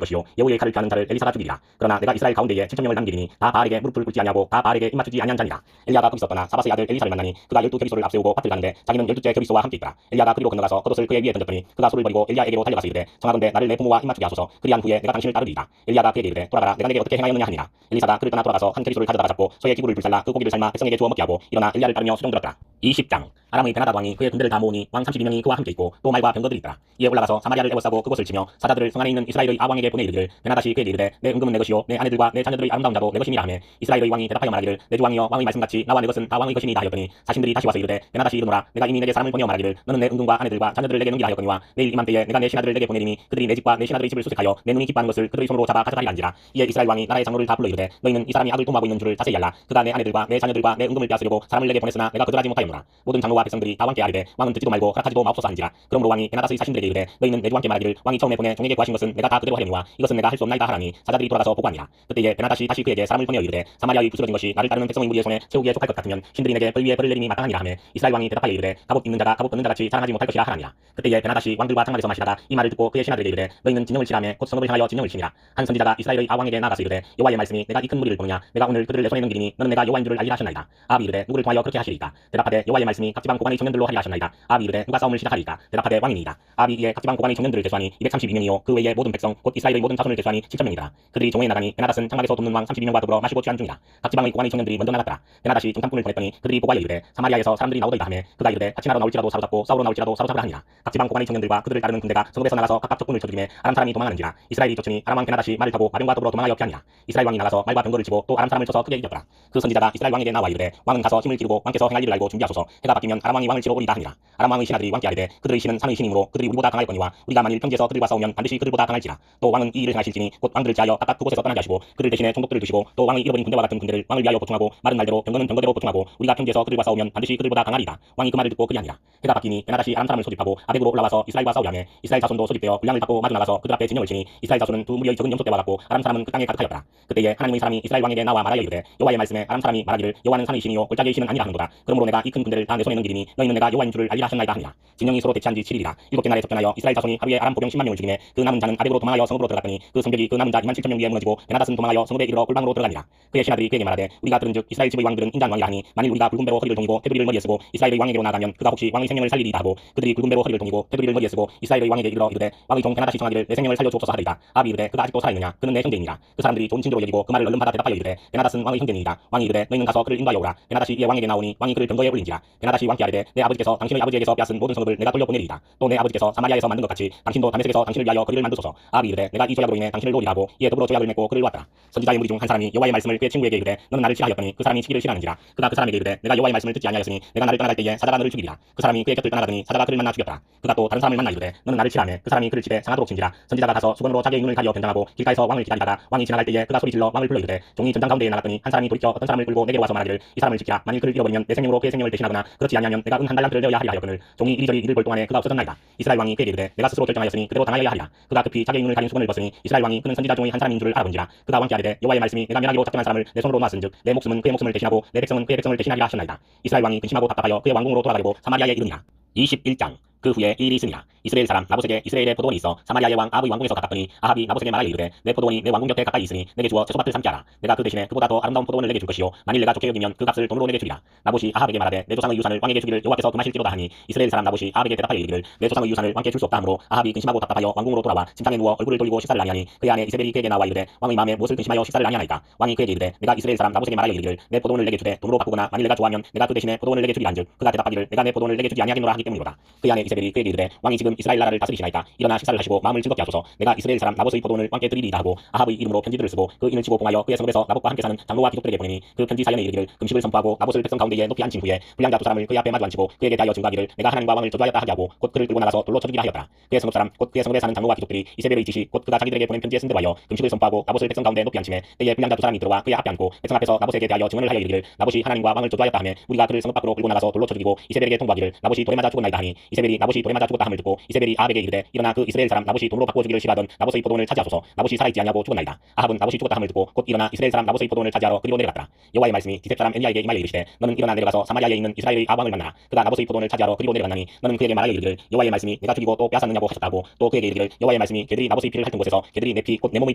것이요 예후의 칼을 펴는 자를 엘리사가 죽이리라. 그러나 내가 이스라엘 가운데에 7,000명을 남기리니 다 바알에게 무릎을 꿇지 아니하고 다 바알에게 입맞추지 아니한 자니라. 엘리야가 거기서 떠나 사바스의 아들 엘리사를 만나니 그가 12 겨비소를 앞세우고 밭을 가는데 자기는 12째 겨비소와 함께 있더라. 엘리야가 그리로 건너가서 겉옷을 그의 위에 던졌더니 그가 소를 버리고 엘리야에게로 달려가서 이르되 청하건대 나를 내 부모와 입맞추게 하소서. 그리한 후에 내가 당신을 따르리이다. 엘리야가 그에게 이르되 돌아가라. 내가 내게 어떻게 행하였느냐 하니라. 엘리사가 그를 떠나 돌아가서 한 겨비소를 가져다가 잡고 소의 기구를 불살라 그 고기를 삶아 백성에게 주어 먹게 하고 일어나 엘리야를 따르며 수종 들었더라. 20장 아람의 베나닷 왕이 그의 군대를 다 모으니 왕 32명이 그와 함께 있고 또 말과 병거들이 있더라. 이에 올라가서 사마리아를 에워싸고 그곳을 치며 사자들을 성 안에 있는 이스라엘의 아왕에게 보내 이르기를 베나닷이 그에게 이르되 내 은금은 내 것이요 내 아내들과 내 자녀들의 아름다운 자도 내 것임이라 하며 이스라엘의 왕이 대답하여 말하기를 내 주 왕이여 왕의 말씀같이 나와 내 것은 다 왕의 것이니이다 하였더니 자신들이 다시 와서 이르되 베나닷이 이르노라 내가 이미 내게 사람을 보내어 말하기를 너는 내 은금과 아내들과 자녀들을 내게 넘기라 하였거니와 내일 이맘때에 내가 내 신하들을 내게 보내리니 그들이 내 집과 내 신하들의 집을 수색하여 내 눈이 기뻐하는 것을 그들의 손으로 잡아 가져가리라 한지라. 이에 이스라엘 왕이 나라의 장로를 다 불러 이르되 너희는 이 사람이 악을 도모하고 있는 줄을 자세히 알라. 그가 내 아내들과 내 자녀들과 내 은금을 빼앗으려고 사람을 내게 보냈으나 내가 거절하지 못하였노라. 모든 장로와 백성들이 다 왕께 아뢰되 왕은 듣지도 말고 허락하지도 마옵소서 한지라. 그러므로 왕이 베나닷의 사신들에게 이르되 너희는 내 주 왕께 말하기를 왕이 처음에 보내 종에게 구하신 것은 내가 다 그대로 하려니와 이것은 내가 할 수 없나이다 하라니 사자들이 돌아가서 보고하니라. 그때에 베나닷이 다시 그에게 사람을 보내어 이르되 사마리아의 부스러진 것이 나를 따르는 백성의 무리의 손에 채우기에 족할 것 같으면 신들이 내게 벌 위에 벌을 내림이 마땅하니라 하며 이스라엘 왕이 대답하여 이르되 갑옷 입는 자가 갑옷 벗는 자같이 자랑하지 못할 것이라 하라니라. 그때에 베나닷이 왕들과 장막에서 마시다가 이 말을 듣고 그의 신하들에게 이르되 너희는 진영을 치라며 곧 성읍을 향하여 진영을 치니라. 한 선지자가 이스라엘의 아왕에게 나가서 이르되 여호와의 말씀이 내가 이 큰 무리를 보느냐 내가 오늘 그들을 내 손에 넘기니 너는 내가 여호와인 줄을 알리라 하셨나이다. 아합이 이르되 누구를 통하여 그렇게 하시리이까. 대답하되 여호와의 말씀이 각지방 고관의 청년들로 하리라 하셨나이다. 아합이 이르되 누가 싸움을 시작하리이까. 대답하되 왕이니이다. 아합이 이에 각지방 고관의 청년들을 계수하니 232명이요 그 외에 모든 백성 곧 이스라엘의 모든 자손을 계수하니 7,000명이다. 그들이 종에 나가니 베나닷은 장막에서 돕는 왕 32명과 더불어 마시고 취한 중이다. 각지방의 고관의 청년들이 먼저 나갔더라. 베나닷이 정탐꾼을 보냈더니 그들이 보고하여 이르되 사마리아에서 사람들이 나오더이다 하며 그가 이르되 하치나로 나올지라도 사로잡고 싸우러 나올지라도 사로잡으라 하니라. 각지방 고관의 청년들과 그들을 따르는 군대가 성읍에서 나가서 각각 적군을 쳐죽이매 아람 사람이 도망하는지라. 이스라엘이 쫓으니 아람 왕 베나닷이 말을 타고 마병과 더불어 도망하여 피하니라. 이스라엘 왕이 나가서 말과 병거를 치고 또 아람 사람을 쳐서 크게 이겼더라. 그 선지자가 이스라엘 왕에게 나와 이르되 왕은 가서 힘을 기르고 왕께서 행할 일을 알고 준비하소서. 해가 바뀌면 아람 왕이 왕을 치러 오리이다 하니라. 아람 왕의 신하들이 왕께 아뢰되 그들의 신은 산의 신이므로 그들이 우리보다 강할거니와 우리가 만일 평지에서 그들과 싸우면 반드시 그들보다 강할지라. 또 왕은 이 일을 행하실지니 곧 왕들을 제하여 각각 그곳에서 떠나게 하시고 그들 대신에 총독들을 두시고 또 왕의 잃어버린 군대와 같은 군대를 왕을 위하여 보충하고 마른 날대로 병거는 병거대로 보충하고 우리가 평지에서 그들과 싸우면 반드시 그들보다 강하리이다. 왕이 그 말을 듣고 그리하니라. 해가 바뀌니 베나닷이 아람 사람을 소집하고 아벡으로 올라와서 이스라엘과 싸우려 하며 이스라엘 자손도 소집되어 분량을 받고 마주 나가서 그들 앞에 진영을 치니 이스라엘 자손은 두 무리의 적은 염소 때와 같고 아람 사람은 그 땅에 가득하였더라. 그때에 하나님의 사람이 이스라엘 왕에게 나와 말하여 이르되 여호와의 말씀에 아람 사람이 말하기를 여호와는 산의 신이요 골짜기의 신은 아니라 하는도다. 그러므로 내가 이 큰 군대를 다 내 손에 넘기리니 너희는 내가 여호와인 줄을 알리라 하셨나이다 하니라. 진영이 서로 대치한 지 7일이라. 7개 날에 접견하여 이스라엘 자손이 하루에 아람 보병 10만 명을 죽이매 그 남은 자는 아벡으로 도망하여 성읍으로 들어갔더니 그 성벽이 그 남은 자 27,000명 위에 무너지고 베나닷은 도망하여 성읍에 때에 이르러 골방으로 들어가니라. 그의 신하들이 그에게 말하되 우리가 들은즉 이스라엘 집의 왕들은 인자한 왕이라 하니 만일 우리가 굵은 배로 허리를 동이고 테두리를 머리에 쓰고 이스라엘의 왕에게로 나아가면 그가 혹시 왕의 생명을 살리리이다 하고 그들이 굵은 배로 허리를 동이고 테두리를 머리에 쓰고 이스라엘의 왕에게 이르러 이르되 왕의 종 베나다시 청하기를 내 생명을 살려 주옵소서 하리이다. 아합이 이르되 그가 아직도 살아있느냐 그는 내 형제이니라. 그 사람들이 좋은 징조로 여기고 그 말을 얼른 받아 대답하여 이르되 베나닷은 왕의 형제니이다. 왕이 이르되 너희는 가서 그를 인도하여 오라. 베나다시 이에 왕에게 나오니 왕이 그를 병거에 올린지라. 베나다시 왕께 아뢰되 내 아버지께서 당신의 아버지에게서 빼앗은 모든 성읍을 내가 돌려보내리이다. 또 내 아버지께서 사마리아에서 만든 것 같이 당신도 다메섹에서 당신을 위하여 거리를 만드소서. 아합이 이르되 내가 이 조약으로 인해 당신을 놓으리라 하고 이에 더불어 조약을 맺고 그를 놓았더라. 선지자의 무리 중 한 사람이 여호와의 말씀을 그의 친구에게 이르되 너는 나를 치하였더니 그 사람이 치기를 싫어하는지라. 그가 그 사람에게 이르되 내가 여호와의 말씀을 듣지 아니하였으니 내가 나를 떠나갈 때에 사자가 너를 죽이리라. 그 사람이 그의 곁을 떠나가더니 사자가 그를 만나 죽였더라. 그가 또 다른 사람을 만나 이르되 너는 나를 치라하며 그 사람이 그를 치되 상하도록 친지라. 선지자가 가서 수건으로 자기의 눈을 가려 변장하고 길가에서 왕을 기다리다가 왕이 지나갈 때에 그가 소리질러 왕을 불러 이르되 종이 전장 가운데에 나갔더니 한 사람이 돌이켜 어떤 사람을 끌고 내게로 와서 말하기를 이 사람을 지키라. 만일 그를 잃어버리면 내 생명으로 그의 생명을 대신하거나 그렇지 아니하면 내가 한 달란트를 내어야 하리라 하였거늘 종이 이리저리 이를 볼 동안에 그가 없어졌나이다. 이스라엘 왕이 그에게 이르되 내가 스스로 결정하였으니 그대로 당하여야 하리라. 그가 급히 자기의 눈을 가린 수건을 벗으니 이스라엘 왕이 그는 선지자 중의 한 사람인 줄을 알아본지라. 그가 왕께 아뢰되 여호와의 말씀이 내가 멸하기로 작정한 사람을 내 손으로 놓았은즉 내 목숨은 그의 목숨을 대신하고 내 백성은 그의 백성을 대신하리라 하셨나이다. 이스라엘 왕이 근심하고 답답하여 그의 왕궁으로 돌아가려고 사마리아에 이르니라. 21장 그 후에 이 일이 있으니라. 이스라엘 사람 나봇에게 이스라엘에 포도원이 있어 사마리아의 왕 아합의 왕궁에서 가깝더니 아합이 나봇에게 말하여 이르되 내 포도원이 내 왕궁 곁에 가까이 있으니 내게 주어 채소밭을 삼게 하라. 내가 그 대신에 그보다 더 아름다운 포도원을 내게 줄 것이요 만일 내가 좋게 여기면 그 값을 돈으로 내게 주리라. 나봇이 아합에게 말하되 내 조상의 유산을 왕에게 주기를 여호와께서 금하실지로다 하니 이스라엘 사람 나봇이 아합에게 대답하여 이르기를 내 조상의 유산을 왕께 줄 수 없다 하므로 아합이 근심하고 답답하여 왕궁으로 돌아와 침상에 누워 얼굴을 돌리고 식사를 아니하니 그의 아내 이세벨이 그에게 나와 이르되 왕의 마음에 무엇을 근심하여 식사를 아니하나이까. 왕이 그에게 이르되 내가 이스라엘 사람 나봇에게 말하여 이르기를 내 포도원을 내게 주되 돈으로 바꾸거나 만일 내가 좋아하면 내가 그 대신에 포도원을 내게 주리라 한즉 그가 대답하기를 내가 내 포도원을 내게 주지 아니하겠노라 하기 때문이로다. 그의 아내 이세벨이 그에게 이르되 왕이 지금 이스라엘 나라를 다스리시나이까. 일어나 식사를 하시고 마음을 즐겁게 하소서. 내가 이스라엘 사람 나봇의 포도원을 왕께 드리리이다 하고 아합의 이름으로 편지들을 쓰고 그 인을 치고 봉하여 그의 성읍에서 나봇과 함께 사는 장로와 귀족들에게 보내니 그 편지 사연에 이르기를 금식을 선포하고 나봇을 백성 가운데에 높이 앉힌 후에 불량자 두 사람을 그의 앞에 마주 앉히고 그에게 대하여 증거하기를 내가 하나님과 왕을 저주하였다 하게 하고 곧 그를 끌고 나가서 돌로 쳐죽이라 하였더라. 그의 성읍 사람 곧 그의 성읍에 사는 장로와 귀족들이 이세벨의 지시 곧 그가 자기들에게 보낸 편지에 쓴대로 하여 금식을 선포하고 나봇을 백성 가운데 높이 앉히매 때에 불량자 두 사람이 들어와 그의 앞에 앉고 백성 앞에서 나봇에게 대하여 증언을 하여 이르기를 나봇이 하나님과 왕을 저주하였다 하며 우리가 그를 성읍 밖으로 끌고 나가서 돌로 쳐죽이고 이세벨에게 통보하기를 나봇이 돌에 맞아 죽었나이다 하니 이세벨이 나봇이 돌에 맞아 죽었다 함을 듣고 이세벨이 아합에게 이르되 일어나 그 이스라엘 사람 나봇이 돈으로 바꾸어 주기를 싫어하던 나봇의 포도원을 차지하소서. 나봇이 살아있지 아니하고 죽었나이다. 아합은 나봇이 죽었다 함을 듣고 곧 일어나 이스라엘 사람 나봇의 포도원을 차지하러 그리로 내려갔더라. 여호와의 말씀이 디셉 사람 엘리야에게 임하여 이르시되 너는 일어나 내려가서 사마리아에 있는 이스라엘의 아합 왕을 만나라. 그가 나봇의 포도원을 차지하러 그리로 내려갔나니 너는 그에게 말하여 이르기를 여호와의 말씀이 내가 죽이고 또 빼앗았느냐고 하셨다고 또 그에게 이르기를 여호와의 말씀이 그들이 나봇의 피를 핥은 곳에서 그들이 내 피 곧 내 몸의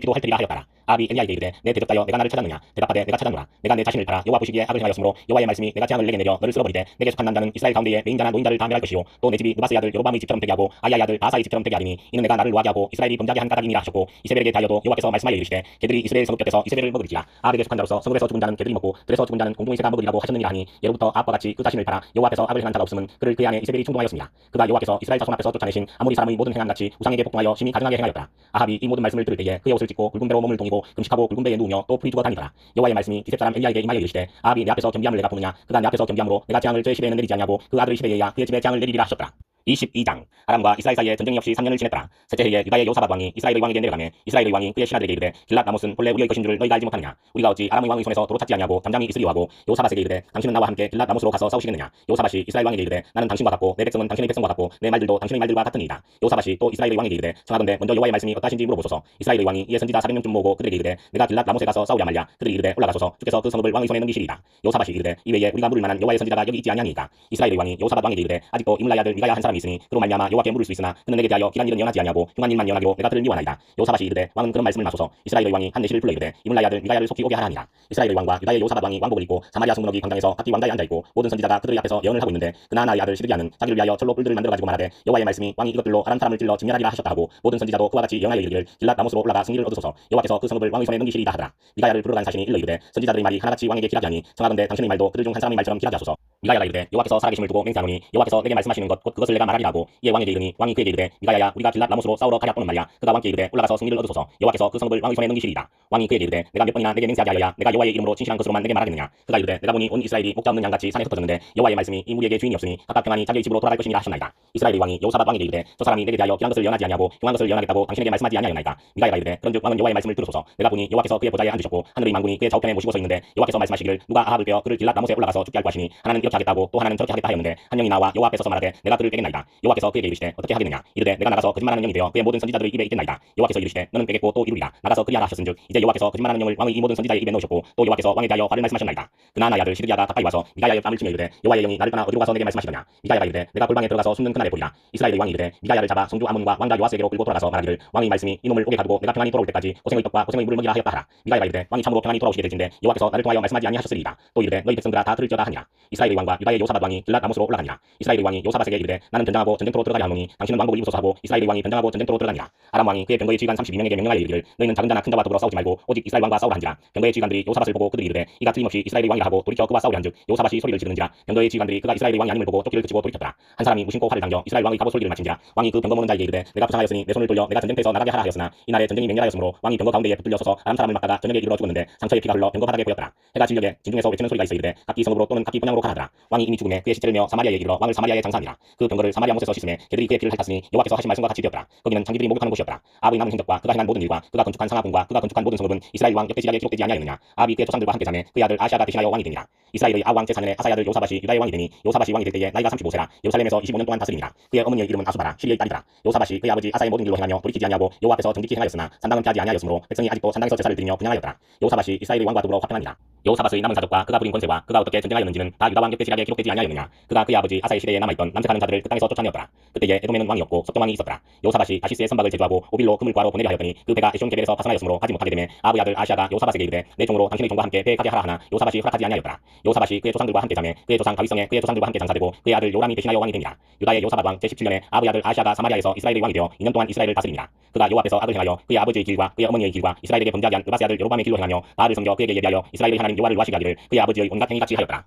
피도 핥으리라 하였더라. 아합이 엘리야에게 이르되 내 대적자여 내가 나를 찾았느냐. 대답하되 내가 찾았노라. 내가 내 자신을 팔아 여호와 보시기에 악을 행하였으므로 여호와의 말씀이 내가 재앙을 내게 내려 너를 쓸어버리되 내게 속한 남자는 이스라엘 가운데에 매인자나 노인자를 다 멸할 것이요 또 내 집이 느바스의 아들 여로보암의 집처럼 되게 하고 아야의 아들 바사의 집처럼 되게 하리니 이는 내가 나를 노하게 하고 이스라엘이 범죄하게 한 까닭이니라 하셨고 이세벨에게 대하여도 여호와께서 말씀하여 이르시되 그들이 이스라엘 성읍 곁에서 이세벨을 먹을지라. 아합에게 속한 자로서 성읍에서 죽은 자는 그들이 먹고 들에서 죽은 자는 공중의 새가 먹으리라고 하셨느니라 하니 예로부터 아합과 같이 그 자신을 팔아 여호와 앞에서 악을 행한 자가 없음은 그를 그의 아내 이세벨이 충동하였습니다. 그가 여호와께서 이스라엘 자손 앞에서 쫓아내신 아모리 사람의 모든 행함같이 우상에게 복종하여 심히 가증하게 행하였다. 아합이 이 모든 말씀을 들을 때에 그의 옷을 찢고 굵은 배로 몸을 동이고 금식하고 굵은 배에 누우며 또 풀이 죽어 다니더라. 여호와의 말씀이 디셉 사람 엘리야에게 임하여 이르시되 아합이 내 앞에서 겸비함을 내가 보느냐. 그가 내 앞에서 겸비함으로 내가 재앙을 저의 집에는 내리지 아니하고 그 아들의 집에야 그의 집에 재앙을 내리리라 하셨더라. 22장 아람과 이스라엘 사이에 전쟁이 없이 3년을 지냈더라. 셋째 해에 유다의 여호사밧 왕이 이스라엘의 왕에게 내려가매 이스라엘의 왕이 그의 신하들에게 이르되 길랏 라못은 본래 우리의 것인 줄 너희가 알지 못하느냐. 우리가 어찌 아람의 왕의 손에서 도로 찾지 아니하고 담장이 있으리요 하고 여호사밧에게 이르되 당신은 나와 함께 길랏 라못으로 가서 싸우시겠느냐. 여호사밧이 이스라엘 왕에게 이르되 나는 당신과 같고 내 백성은 당신의 백성과 같고 내 말들도 당신의 말들과 같으니이다. 여호사밧이 또 이스라엘의 왕에게 이르되 청하건대 먼저 여호와의 말씀이 어떠하신지 물어보소서. 이스라엘의 왕이 이에 선지자 400명쯤 모으고 그들에게 이르되 내가 길랏 라못에 가서 싸우랴 말랴. 그들이 이르되 올라가소서 주께서 그 성읍을 왕의 손에 넘기시리이다. 여호사밧이 이르되 이외에 우리가 물을 만한 여호와의 선지자가 여기 있지 아니하니이까. 이스라엘의 왕이 여호사밧 왕에게 이르되 아직도 이물라의 아들 미가야 한 사람이 있으니 그로 말미암아 여호와께 물을 수 있으나 그는 내게 대하여 길한 일은 연하지 아니하고 흉한 일만 연하기로 내가 그를 미워하나이다. 여호사밧이 이르되 왕은 그런 말씀을 마소서. 이스라엘의 왕이 한 내시를 불러 이르되 이물라의 아들 미가야를 속히 오게 하라 하니라. 이스라엘의 왕과 유다의 여호사밧 왕이 왕복을 입고 사마리아 성문어기 광장에서 각기 왕자에 앉아있고 모든 선지자가 그들의 앞에서 예언을 하고 있는데 그나아나의 아들 시드기야는 자기를 위하여 철로 뿔들을 만들어가지고 말하되 여호와의 말씀이 왕이 이것들로 아람 사람을 찔러 진멸하리라 하셨다 하고 모든 선지자도 그와 같이 예언하여 이르기를 길랏 라못으로 올라가 승리를 얻으소서. 여호와께서 그 성읍을 왕의 손에 넘기시리이다 하더라. 미가야를 부르러 간 사신이 일러 이르되 선지자들의 말이 하나같이 왕에게 길하게 하니 청하건대 당신의 말도 그들 중 한 사람의 말처럼 길하게 하소서. 미가야가 이르되 여호와께서 살아계심을 두고 맹세하노니 여호와께서 내게 말씀하시는 것 곧 그것을 내가 말하리라고 이에 왕에게 이르니 왕이 그에게 이르되 미가야야 우리가 길랏 라못으로 싸우러 가랴. 말이야. 그가 왕께 이르되 올라가서 승리를 얻으소서. 여호와께서 그 성읍을 왕의 손에 넘기시리이다. 왕이 그에게 이르되 내가 몇 번이나 내게 맹세하게 하여야 내가 여호와의 이름으로 진실한 것으로만 내게 말하겠느냐. 그가 이르되 내가 보니 온 이스라엘이 목자 없는 양같이 산에 흩어졌는데 여호와의 말씀이 이 무리에게 주인이 없으니 각각 평안히 자기의 집으로 돌아갈 것이니라 하셨나이다. 이스라엘의 왕이 여호사밧 왕에게 이르되 저 사람이 내게 대하여 길한 것을 연하지 아니하고 흉한 것을 연하겠다고 당신에게 말씀하지 아니하였나이까. 미가야가 이르되 그런즉 왕은 여호와의 말씀을 들으소서. 내가 보니 여호와께서 그의 보좌에 앉으셨고 하늘의 만군이 그의 좌우편에 모시고서 있는데 여호와께서 말씀하시기를 누가 아합을 빼어 그를 길랏 라못에 올라가서 죽게 할 것이니 하나는 이렇게 하겠다고 또 하나는 저렇게 하겠다 하였는데 한 영이 나와 여호와 앞에 서서 말하되 내가 그를 깨겠나이다. 여호와께서 그에게 이르시되 어떻게 하겠느냐. 이르되 내가 나가서 거짓말하는 영이 되어 그의 모든 선지자들의 입에 있겠나이다. 여호와께서 이르시되 너는 깨겠고 또 이루리라. 나가서 그리하라 하셨은즉 이제 여호와께서 거짓말하는 영을 왕의 이 모든 선지자의 입에 넣으셨고 또 여호와께서 왕에 대하여 화를 말씀하셨나이다. 그나나의 아들 시드기야가 가까이 와서 미가야의 뺨을 치며 이르되 여호와의 영이 나를 떠나 어디로 가서 내게 말씀하시더냐. 미가야가 이르되 내가 골방에 들어가서 숨는 그날에 보리라. 이스라엘의 왕이 이르되 미가야를 잡아 성주 아몬과 왕자 요아스에게로 끌고 돌아가서 말하기를 왕의 말씀이 이놈을 옥에 가두고 내가 평안히 돌아올 때까지 고생의 떡과 고생의 물을 먹이라 하였다 하라. 미가야가 이르되 왕이 참으로 평안히 돌아오시게 될진데 여호와께서 나를 통하여 말씀하지 아니하셨으리이다. 또 이르되 너희 백성들아 다 들을지어다 하니라. 이스라엘의 왕과 유다의 요사밧 왕이 길랏 아못으로 올라가니라. 이스라엘의 왕이 요사밧에게 이르되 나는 변장하고 전쟁터로 들어가려 하노니 당신은 왕복을 입으소서 하고 이스라엘의 왕이 변장하고 전쟁터로 들어가니라. 아람 왕이 그의 병거의 지휘관 32명에게 명령하여 이르기를 너희는 작은 자나 큰 자와 더불어 싸우지 말고 오직 이스라엘 왕과 싸우라 한지라. 병거의 지휘관들이 요사밧을 보고 그들이 이르되 이가 틀림없이 이스라엘의 왕이라 하고 돌이켜 그와 싸우려 한즉 요사밧이 소리를 지르는지라. 병거의 지휘관들이 그가 이스라엘의 왕이 아님을 보고 쫓기를 그치고 돌이켰더라. 한 사람이 무심코 활을 당겨 이스라엘 왕의 갑옷 솔기를 맞춘지라. 왕이 그 병거 모는 자에게 이르되 내가 부상하였으니 내 손을 돌려 내가 전쟁터에서 나가게 하라 하였으나 이날에 전쟁이 맹렬하였으므로 왕이 병거 가운데에 붙들려 서서 아람 사람을 막다가 저녁에 이르러 죽었는데 상처의 피가 흘러 병거 바닥에 보였더라. 해가 진녘에 진중에서 외치는 소리가 있어 이르되 각기 성읍으로 또는 각기 본향으로 가라더라. 왕이 이미 죽음에 그의 시체를 메어 사마리아에 이르러 왕을 사마리아에 장사하니라. 그 병거를 사마리아 못에서 씻음에 개들이 그의 피를 핥았으니 여호와께서 하신 말씀과 같이 되었더라. 거기는 장기들이 목욕하는 곳이었더라. 아합의 남은 행적과 그가 행한 모든 일과 그가 건축한 상하궁과 그가 건축한 모든 성읍은 이스라엘 왕 역대지략에 기록되지 아니하였느냐. 아합이 그의 조상들과 함께 자매 그의 아들 아시아가 대신하여 왕이 되니라. 이스라엘의 아왕 제4년에 아사의 아들 요사밧이 유다의 왕이 되니 요사밧이 왕이 될 때에 나이가 35세라 예루살렘에서 25년 동안 다스리니라. 그의 어머니의 이름은 아수바라 시리의 딸이더라. 요사밧이 그의 아버지 아사의 모든 일로 행하며 돌이키지 아니하고 여호와 앞에서 정직히 행하였으나 산당은 피하지 아니하였으므로 백성이 아직도 산당에서 제사를 드리며 분향하였더라. 요사밧이 이스라엘의 왕과 더불어 화평하니라. 여호사밧의 남은 사적과 그가 부린 권세와 그가 어떻게 전쟁하였는지는 다 유다 왕 역대지략에 기록되지 아니하였느냐. 그가 그의 아버지 아사의 시대에 남아있던 남색하는 자들을 그 땅에서 쫓아내었더라. 그때에 에돔에는 왕이 없고 석동 왕이 있었더라. 여호사밧이 다시스의 선박을 제조하고 오빌로 금을 구하러 보내려 하였더니 그 배가 에숑 게벨에서 파산하였으므로 가지 못하게 되매 아합의 아들 아시아가 요사밧에게 이르되 내 종으로 당신의 종과 함께 배에 가게 하라 하나 요사밧이 허락하지 아니하였더라. 요사밧이 그의 조상들과 함께 자매 그의 조상 다윗성에 그의 조상들과 함께 장사되고 그의 아들 요람이 대신하여 왕이 되니라. 유다의 요사밧 왕 제17년에 아합의 아들 아시아가 사마리아에서 이스라엘의 왕이 되어 2년 동안 이스라엘을 다스리니라. 그가 여호와 앞에서 악을 행하여 그의 아버지의 길과 그의 어머니의 길과 이스라엘에게 범죄하게 한 느바세 아들 여로밤의 길로 행하며 바알을 섬겨 그에게 예비하여 이스라엘의 하나님 여호와를 와시게 하기를 그의 아버지의 온갖 행위 같이 하였더라.